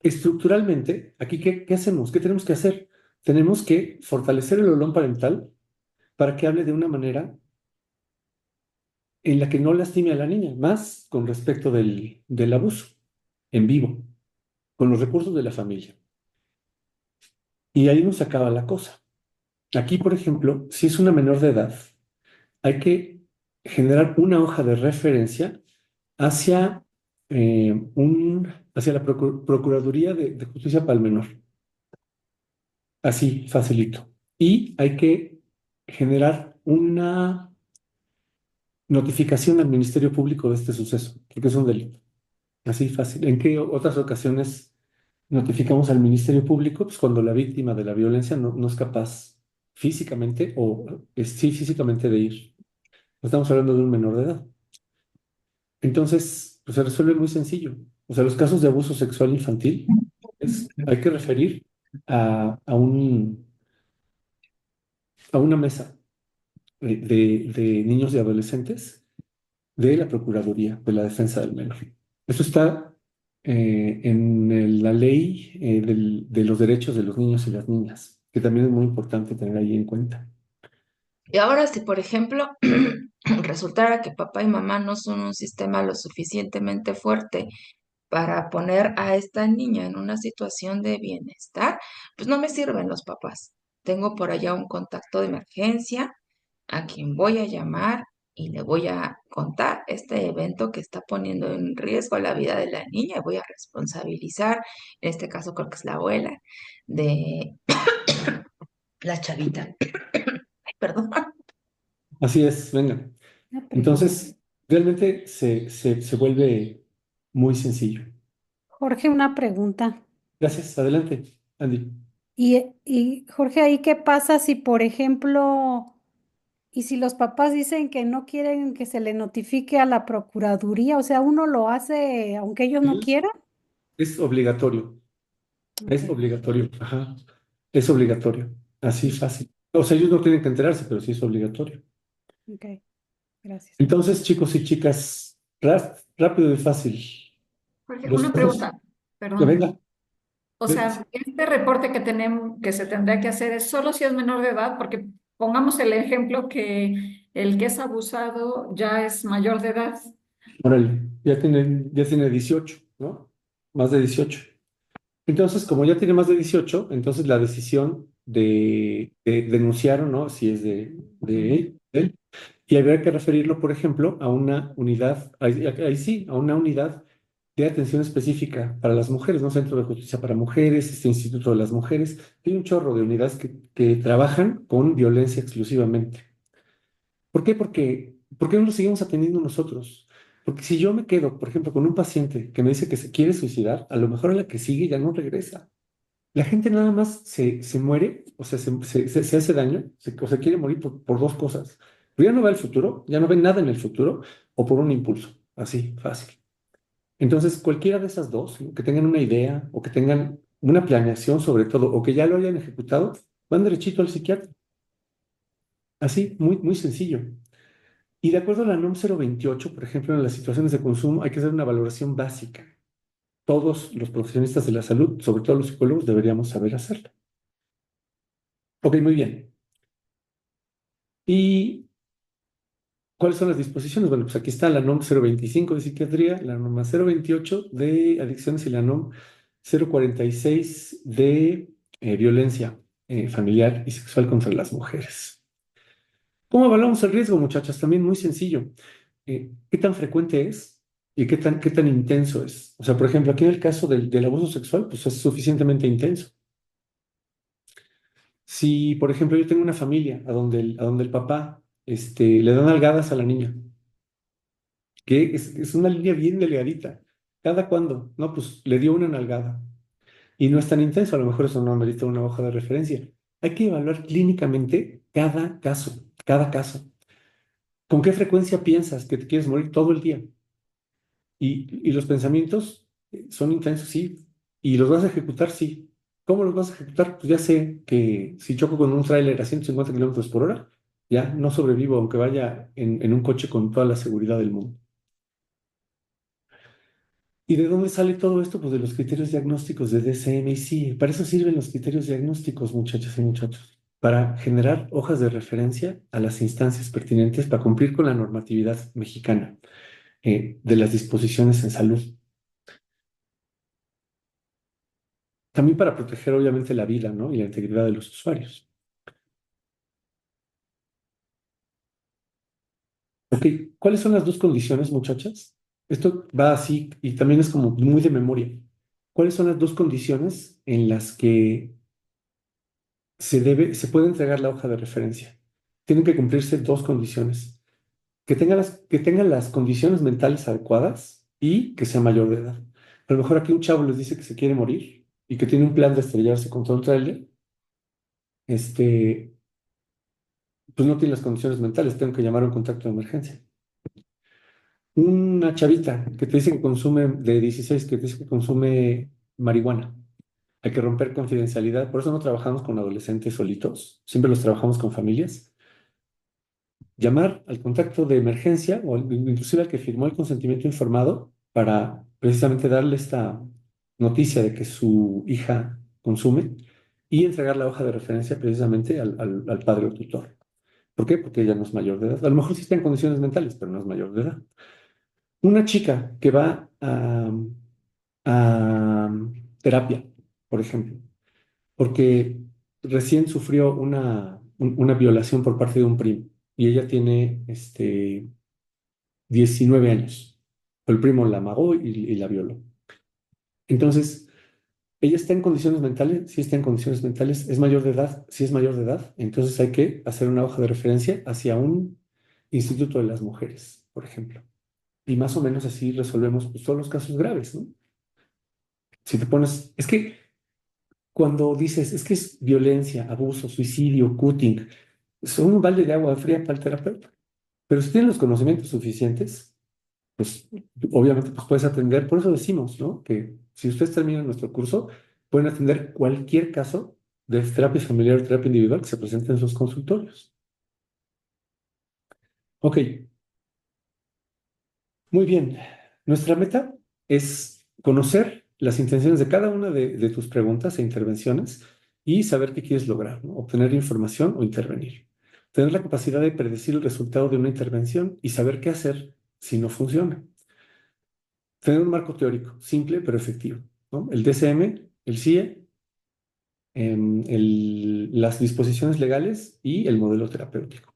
estructuralmente, aquí, ¿qué hacemos? ¿Qué tenemos que hacer? Tenemos que fortalecer el olón parental para que hable de una manera en la que no lastime a la niña, más con respecto del abuso en vivo, con los recursos de la familia. Y ahí nos acaba la cosa. Aquí, por ejemplo, si es una menor de edad, hay que generar una hoja de referencia hacia, hacia la Procuraduría de Justicia para el Menor. Así, facilito. Y hay que generar una notificación al Ministerio Público de este suceso, porque es un delito. Así fácil. ¿En qué otras ocasiones notificamos al Ministerio Público? Pues cuando la víctima de la violencia no es capaz físicamente o sí físicamente de ir. No estamos hablando de un menor de edad. Entonces, pues se resuelve muy sencillo. O sea, los casos de abuso sexual infantil hay que referir a una mesa de niños y adolescentes de la Procuraduría de la Defensa del Menor. Eso está en la ley de los derechos de los niños y las niñas, que también es muy importante tener ahí en cuenta. Y ahora, si por ejemplo resultara que papá y mamá no son un sistema lo suficientemente fuerte para poner a esta niña en una situación de bienestar, pues no me sirven los papás. Tengo por allá un contacto de emergencia a quien voy a llamar y le voy a contar este evento que está poniendo en riesgo la vida de la niña y voy a responsabilizar, en este caso creo que es la abuela, de la chavita. Ay, perdón. Así es, venga. Una pregunta. Entonces, realmente se vuelve muy sencillo. Jorge, una pregunta. Gracias, adelante, Andy. Y Jorge, ¿ahí qué pasa si, por ejemplo, y si los papás dicen que no quieren que se le notifique a la Procuraduría? O sea, uno lo hace aunque ellos no Sí. quieran. Es obligatorio, Ok, es obligatorio, ajá, es obligatorio, así fácil. O sea, ellos no tienen que enterarse, pero sí es obligatorio. ok, gracias. Entonces, chicos y chicas, rápido y fácil. Jorge, Los una pasos, pregunta, que perdón. venga. O sea, este reporte que tenemos, que se tendrá que hacer es solo si es menor de edad, porque pongamos el ejemplo que el que es abusado ya es mayor de edad. Órale, ya tiene 18, ¿no? Más de 18. Entonces, como ya tiene más de 18, entonces la decisión de denunciar o no, si es de él, y habría que referirlo, por ejemplo, a una unidad, ahí sí, a una unidad de atención específica para las mujeres, ¿no? Centro de Justicia para Mujeres, este Instituto de las Mujeres. Hay un chorro de unidades que trabajan con violencia exclusivamente. ¿Por qué? ¿Por qué no lo seguimos atendiendo nosotros? Porque si yo me quedo, por ejemplo, con un paciente que me dice que se quiere suicidar, a lo mejor a la que sigue ya no regresa. La gente nada más se muere, o sea, se hace daño, o se quiere morir por dos cosas. Pero ya no ve el futuro, ya no ve nada en el futuro, o por un impulso, así, fácil. Entonces, cualquiera de esas dos, ¿no? Que tengan una idea o que tengan una planeación sobre todo, o que ya lo hayan ejecutado, van derechito al psiquiatra. Así, muy, muy sencillo. Y de acuerdo a la NOM 028, por ejemplo, en las situaciones de consumo hay que hacer una valoración básica. Todos los profesionistas de la salud, sobre todo los psicólogos, deberíamos saber hacerlo. Ok, muy bien. ¿Y cuáles son las disposiciones? Bueno, pues aquí está la NOM 025 de psiquiatría, la NOM 028 de adicciones y la NOM 046 de violencia familiar y sexual contra las mujeres. ¿Cómo evaluamos el riesgo, muchachas? También muy sencillo. ¿Qué tan frecuente es y qué tan intenso es? O sea, por ejemplo, aquí en el caso del abuso sexual, pues es suficientemente intenso. Si, por ejemplo, yo tengo una familia a donde el papá le da nalgadas a la niña, que es una línea bien delgadita. ¿Cada cuándo? No, pues le dio una nalgada. Y no es tan intenso, a lo mejor eso no amerita una hoja de referencia. Hay que evaluar clínicamente cada caso, cada caso. ¿Con qué frecuencia piensas que te quieres morir todo el día? Y los pensamientos son intensos, sí. ¿Y los vas a ejecutar? Sí. ¿Cómo los vas a ejecutar? Pues ya sé que si choco con un tráiler a 150 kilómetros por hora, ya no sobrevivo, aunque vaya en un coche con toda la seguridad del mundo. ¿Y de dónde sale todo esto? Pues de los criterios diagnósticos de DSM. Y sí, para eso sirven los criterios diagnósticos, muchachas y muchachos, para generar hojas de referencia a las instancias pertinentes para cumplir con la normatividad mexicana de las disposiciones en salud. También para proteger, obviamente, la vida, ¿no? Y la integridad de los usuarios. Ok, ¿cuáles son las dos condiciones, muchachas? Esto va así y también es como muy de memoria. ¿Cuáles son las dos condiciones en las que se puede entregar la hoja de referencia? Tienen que cumplirse dos condiciones. Que tengan las condiciones mentales adecuadas y que sea mayor de edad. A lo mejor aquí un chavo les dice que se quiere morir y que tiene un plan de estrellarse contra un tráiler. Este, pues no tiene las condiciones mentales, tengo que llamar a un contacto de emergencia. Una chavita que te dice que consume, de 16, que te dice que consume marihuana. Hay que romper confidencialidad, por eso no trabajamos con adolescentes solitos, siempre los trabajamos con familias. Llamar al contacto de emergencia o inclusive al que firmó el consentimiento informado para precisamente darle esta noticia de que su hija consume y entregar la hoja de referencia precisamente al padre o tutor. ¿Por qué? Porque ella no es mayor de edad. A lo mejor sí está en condiciones mentales, pero no es mayor de edad. Una chica que va a terapia, por ejemplo, porque recién sufrió una violación por parte de un primo y ella tiene 19 años. El primo la amagó y la violó. Entonces, ella está en condiciones mentales, sí está en condiciones mentales, es mayor de edad, sí es mayor de edad, entonces hay que hacer una hoja de referencia hacia un instituto de las mujeres, por ejemplo. Y más o menos así resolvemos pues, todos los casos graves, ¿no? Si te pones, es que cuando dices, es que es violencia, abuso, suicidio, cutting, son un balde de agua fría para el terapeuta. Pero si tienes los conocimientos suficientes, pues obviamente pues, puedes atender. Por eso decimos, ¿no? Que si ustedes terminan nuestro curso, pueden atender cualquier caso de terapia familiar o terapia individual que se presente en sus consultorios. Ok, muy bien. Nuestra meta es conocer las intenciones de cada una de tus preguntas e intervenciones y saber qué quieres lograr, ¿no? Obtener información o intervenir. Tener la capacidad de predecir el resultado de una intervención y saber qué hacer si no funciona. Tener un marco teórico simple pero efectivo, ¿no? El DCM, el CIE, las disposiciones legales y el modelo terapéutico.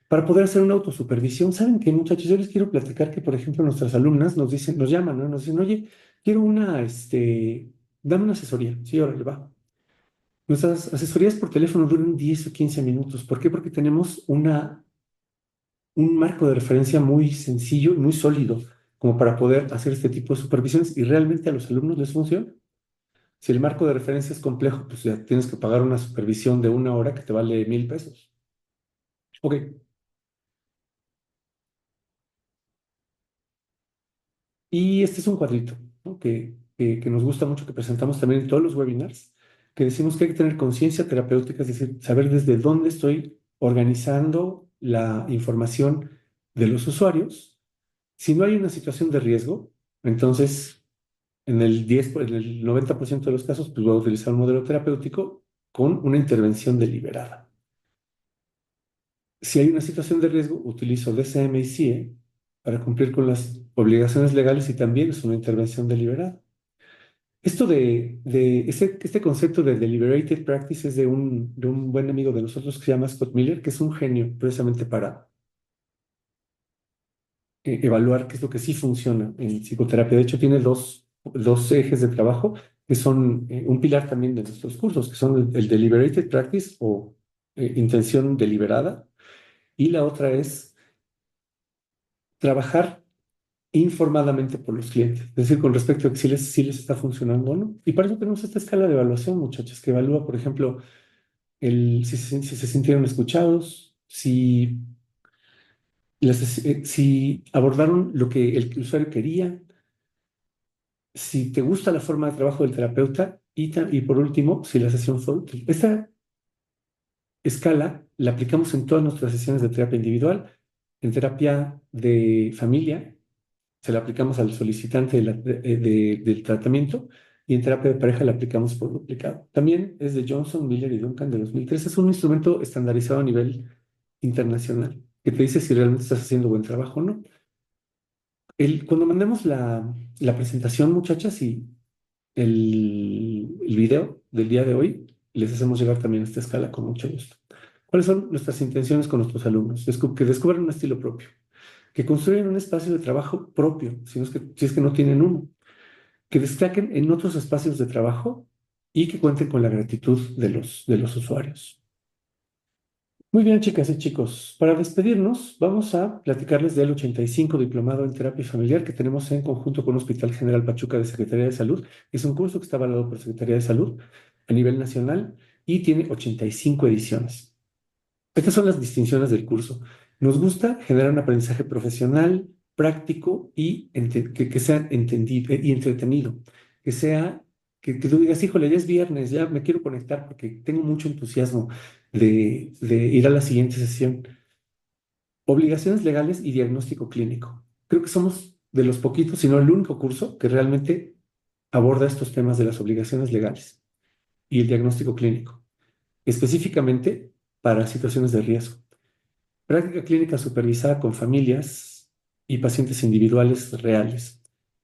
Para poder hacer una autosupervisión, ¿saben qué, muchachos? Yo les quiero platicar que, por ejemplo, nuestras alumnas nos dicen, nos llaman, ¿no? Nos dicen, oye, quiero dame una asesoría. Sí, órale, va. Nuestras asesorías por teléfono duran 10 o 15 minutos. ¿Por qué? Porque tenemos un marco de referencia muy sencillo y muy sólido como para poder hacer este tipo de supervisiones y realmente a los alumnos les funciona. Si el marco de referencia es complejo, pues ya tienes que pagar una supervisión de 1 hora que te vale 1,000 pesos. Ok. Y este es un cuadrito, ¿no? que nos gusta mucho, que presentamos también en todos los webinars, que decimos que hay que tener conciencia terapéutica, es decir, saber desde dónde estoy organizando la información de los usuarios. Si no hay una situación de riesgo, entonces en el 90% de los casos, pues voy a utilizar un modelo terapéutico con una intervención deliberada. Si hay una situación de riesgo, utilizo DCM y CIE para cumplir con las obligaciones legales y también es una intervención deliberada. Esto este concepto de deliberated practice es de un buen amigo de nosotros que se llama Scott Miller, que es un genio precisamente para evaluar qué es lo que sí funciona en psicoterapia. De hecho, tiene dos ejes de trabajo que son un pilar también de nuestros cursos, que son el deliberated practice o intención deliberada, y la otra es trabajar informadamente por los clientes, es decir, con respecto a que si les está funcionando o no. Y para eso tenemos esta escala de evaluación, muchachos, que evalúa, por ejemplo, si se sintieron escuchados, si abordaron lo que el usuario quería, si te gusta la forma de trabajo del terapeuta y por último, si la sesión fue útil. Esta escala la aplicamos en todas nuestras sesiones de terapia individual, en terapia de familia se la aplicamos al solicitante del tratamiento y en terapia de pareja la aplicamos por duplicado. También es de Johnson, Miller y Duncan de 2003. Es un instrumento estandarizado a nivel internacional que te dice si realmente estás haciendo buen trabajo o no. Cuando mandemos la presentación, muchachas, y el video del día de hoy, les hacemos llegar también esta escala con mucho gusto. ¿Cuáles son nuestras intenciones con nuestros alumnos? Que descubran un estilo propio, que construyan un espacio de trabajo propio, si es que no tienen uno, que destaquen en otros espacios de trabajo y que cuenten con la gratitud de los usuarios. Muy bien, chicas y chicos, para despedirnos, vamos a platicarles del 85 Diplomado en Terapia Familiar que tenemos en conjunto con Hospital General Pachuca de Secretaría de Salud. Es un curso que está avalado por Secretaría de Salud a nivel nacional y tiene 85 ediciones. Estas son las distinciones del curso. Nos gusta generar un aprendizaje profesional, práctico y que sea entendido y entretenido. Que sea, que tú digas, híjole, ya es viernes, ya me quiero conectar porque tengo mucho entusiasmo de ir a la siguiente sesión. Obligaciones legales y diagnóstico clínico. Creo que somos de los poquitos, si no el único curso que realmente aborda estos temas de las obligaciones legales y el diagnóstico clínico, específicamente para situaciones de riesgo. Práctica clínica supervisada con familias y pacientes individuales reales.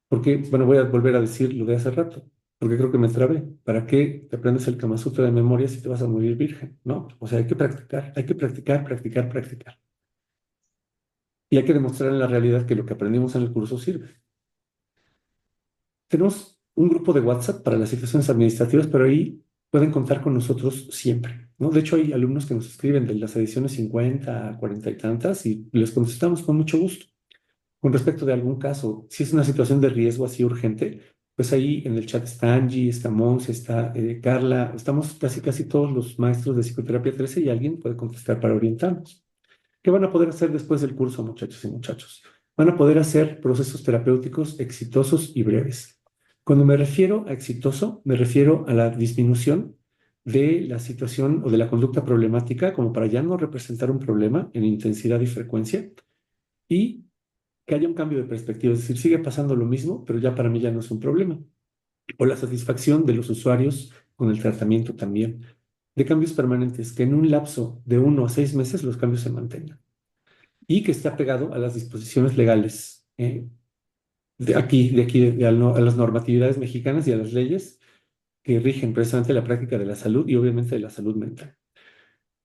Porque, bueno, voy a volver a decir lo de hace rato. porque creo que me trabé. ¿Para qué te aprendes el Kama Sutra de memoria si te vas a morir virgen? ¿No? O sea, hay que practicar, practicar, practicar. Y hay que demostrar en la realidad que lo que aprendimos en el curso sirve. Tenemos un grupo de WhatsApp para las situaciones administrativas, pero ahí pueden contar con nosotros siempre, ¿no? De hecho, hay alumnos que nos escriben de las ediciones 50 a 40 y tantas y les contestamos con mucho gusto. Con respecto de algún caso, si es una situación de riesgo así urgente, pues ahí en el chat está Angie, está Mons, está Carla, estamos casi todos los maestros de psicoterapia 13 y alguien puede contestar para orientarnos. ¿Qué van a poder hacer después del curso, muchachos y muchachos? Van a poder hacer procesos terapéuticos exitosos y breves. Cuando me refiero a exitoso, me refiero a la disminución de la situación o de la conducta problemática como para ya no representar un problema en intensidad y frecuencia y que haya un cambio de perspectiva, es decir, sigue pasando lo mismo, pero ya para mí ya no es un problema. O la satisfacción de los usuarios con el tratamiento también, de cambios permanentes, que en un lapso de 1 a 6 meses los cambios se mantengan y que esté apegado a las disposiciones legales a las normatividades mexicanas y a las leyes que rigen precisamente la práctica de la salud y obviamente de la salud mental.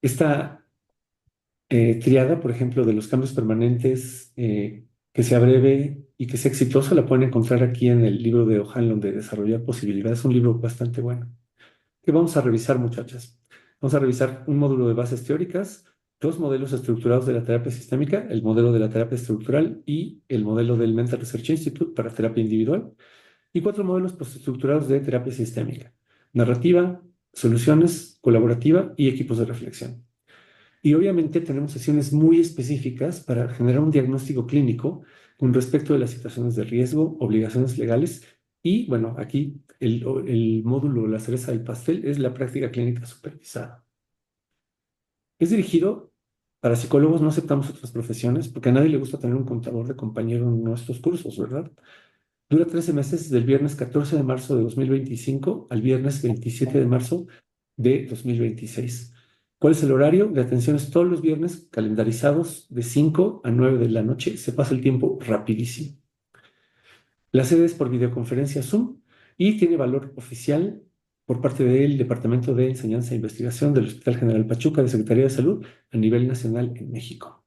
Esta triada, por ejemplo, de los cambios permanentes, que sea breve y que sea exitoso, la pueden encontrar aquí en el libro de O'Hanlon de Desarrollar Posibilidades, un libro bastante bueno. ¿Qué vamos a revisar, muchachas? Vamos a revisar un módulo de bases teóricas, dos modelos estructurados de la terapia sistémica, el modelo de la terapia estructural y el modelo del Mental Research Institute para terapia individual, y cuatro modelos postestructurados de terapia sistémica, narrativa, soluciones, colaborativa y equipos de reflexión. Y obviamente tenemos sesiones muy específicas para generar un diagnóstico clínico con respecto de las situaciones de riesgo, obligaciones legales y, bueno, aquí el módulo, la cereza del pastel, es la práctica clínica supervisada. Es dirigido para psicólogos, no aceptamos otras profesiones porque a nadie le gusta tener un contador de compañero en nuestros cursos, ¿verdad? Dura 13 meses, del viernes 14 de marzo de 2025 al viernes 27 de marzo de 2026. ¿Cuál es el horario? De atenciones todos los viernes, calendarizados de 5 a 9 de la noche. Se pasa el tiempo rapidísimo. La sede es por videoconferencia Zoom y tiene valor oficial por parte del Departamento de Enseñanza e Investigación del Hospital General Pachuca de Secretaría de Salud a nivel nacional en México.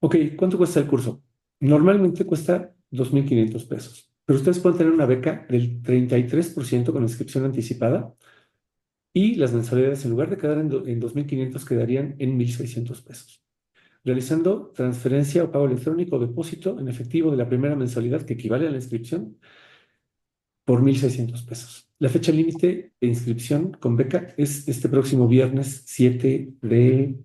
Ok, ¿cuánto cuesta el curso? Normalmente cuesta 2,500 pesos, pero ustedes pueden tener una beca del 33% con inscripción anticipada y las mensualidades en lugar de quedar en 2,500 quedarían en 1,600 pesos. Realizando transferencia o pago electrónico o depósito en efectivo de la primera mensualidad que equivale a la inscripción por 1,600 pesos. La fecha límite de inscripción con beca es este próximo viernes 7 de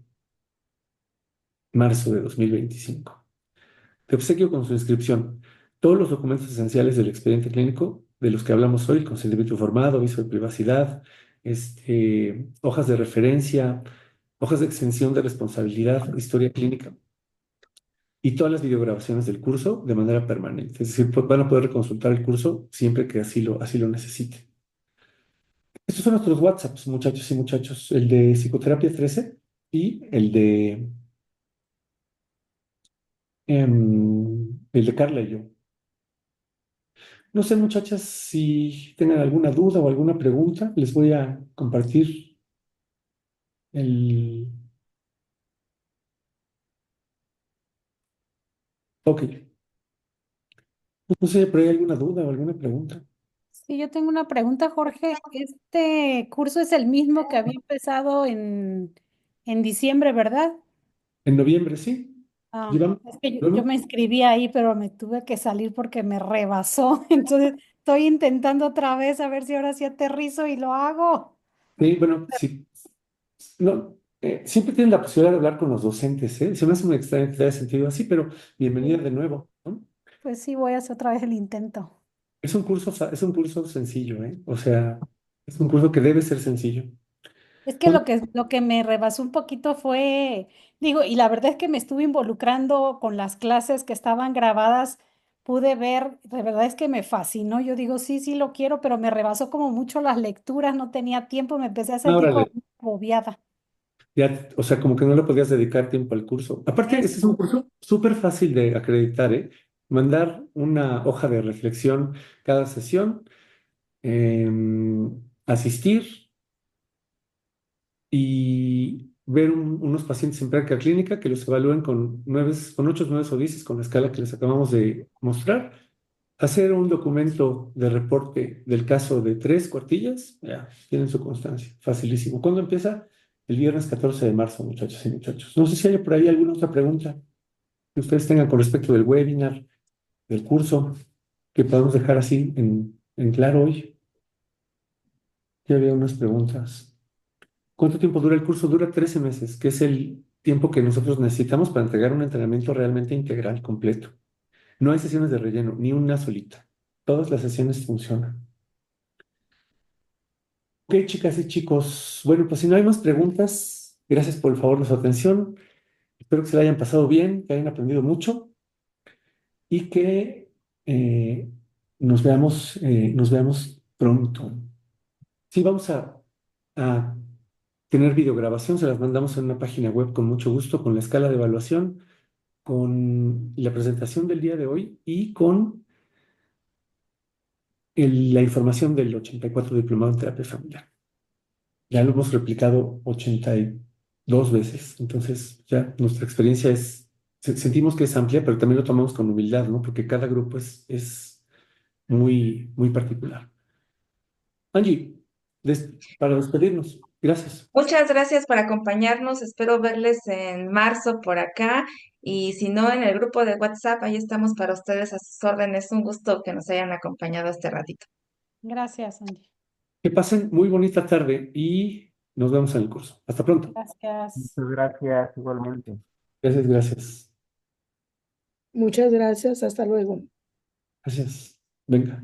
marzo de 2025. Te obsequio con su inscripción todos los documentos esenciales del expediente clínico de los que hablamos hoy: consentimiento informado, aviso de privacidad, hojas de referencia, hojas de extensión de responsabilidad, historia clínica y todas las videograbaciones del curso de manera permanente. Es decir, van a poder consultar el curso siempre que así lo necesiten. Estos son nuestros WhatsApps, muchachos y muchachos, el de psicoterapia 13 y el de Carla y yo. No sé, muchachas, si tengan alguna duda o alguna pregunta, les voy a compartir el... Ok. No sé, pero hay alguna duda o alguna pregunta. Sí, yo tengo una pregunta, Jorge. Este curso es el mismo que había empezado en diciembre, ¿verdad? En noviembre, sí. Ah, Llevamos, es que yo llevamos- me inscribí ahí, pero me tuve que salir porque me rebasó. Entonces estoy intentando otra vez a ver si ahora sí aterrizo y lo hago. sí, bueno, sí. No, siempre tienen la posibilidad de hablar con los docentes, ¿eh? Se me hace muy extraño que te haya sentido así, pero bienvenida Sí. de nuevo, ¿no? Pues sí, voy a hacer otra vez el intento. Es un curso sencillo, ¿eh? O sea, es un curso que debe ser sencillo. Es que ¿Cuánto? lo que me rebasó un poquito fue, digo, y la verdad es que me estuve involucrando con las clases que estaban grabadas, pude ver, de verdad es que me fascinó. Yo digo, sí, sí lo quiero, pero me rebasó como mucho las lecturas, no tenía tiempo, me empecé a sentir como Órale. agobiada. Ya, o sea, como que no le podías dedicar tiempo al curso. Aparte, este es un Eso. curso súper fácil de acreditar, ¿eh? Mandar una hoja de reflexión cada sesión, asistir y ver unos pacientes en práctica clínica que los evalúen con 8, 9 o 10 con la escala que les acabamos de mostrar. Hacer un documento de reporte del caso de 3 cuartillas, ya, tienen su constancia, facilísimo. ¿Cuándo empieza? El viernes 14 de marzo, muchachos y muchachos. No sé si hay por ahí alguna otra pregunta que ustedes tengan con respecto del webinar, del curso, que podamos dejar así en claro hoy. Ya había unas preguntas. ¿Cuánto tiempo dura el curso? Dura 13 meses, que es el tiempo que nosotros necesitamos para entregar un entrenamiento realmente integral, completo. No hay sesiones de relleno, ni una solita. Todas las sesiones funcionan. Ok, chicas y chicos. Bueno, pues si no hay más preguntas, gracias por el favor de su atención. Espero que se la hayan pasado bien, que hayan aprendido mucho y que eh, nos veamos pronto. Sí, vamos a tener videograbación, se las mandamos en una página web con mucho gusto, con la escala de evaluación, con la presentación del día de hoy y con la información del 84 diplomado en terapia familiar. Ya lo hemos replicado 82 veces, entonces ya nuestra experiencia sentimos que es amplia, pero también lo tomamos con humildad, ¿no? Porque cada grupo es muy, muy particular. Angie, para despedirnos, gracias. Muchas gracias por acompañarnos. Espero verles en marzo por acá. Y si no, en el grupo de WhatsApp, ahí estamos para ustedes a sus órdenes. Un gusto que nos hayan acompañado este ratito. Gracias, Angie. Que pasen muy bonita tarde y nos vemos en el curso. Hasta pronto. Gracias. Muchas gracias, igualmente. Gracias, gracias. Muchas gracias, hasta luego. Gracias. Venga.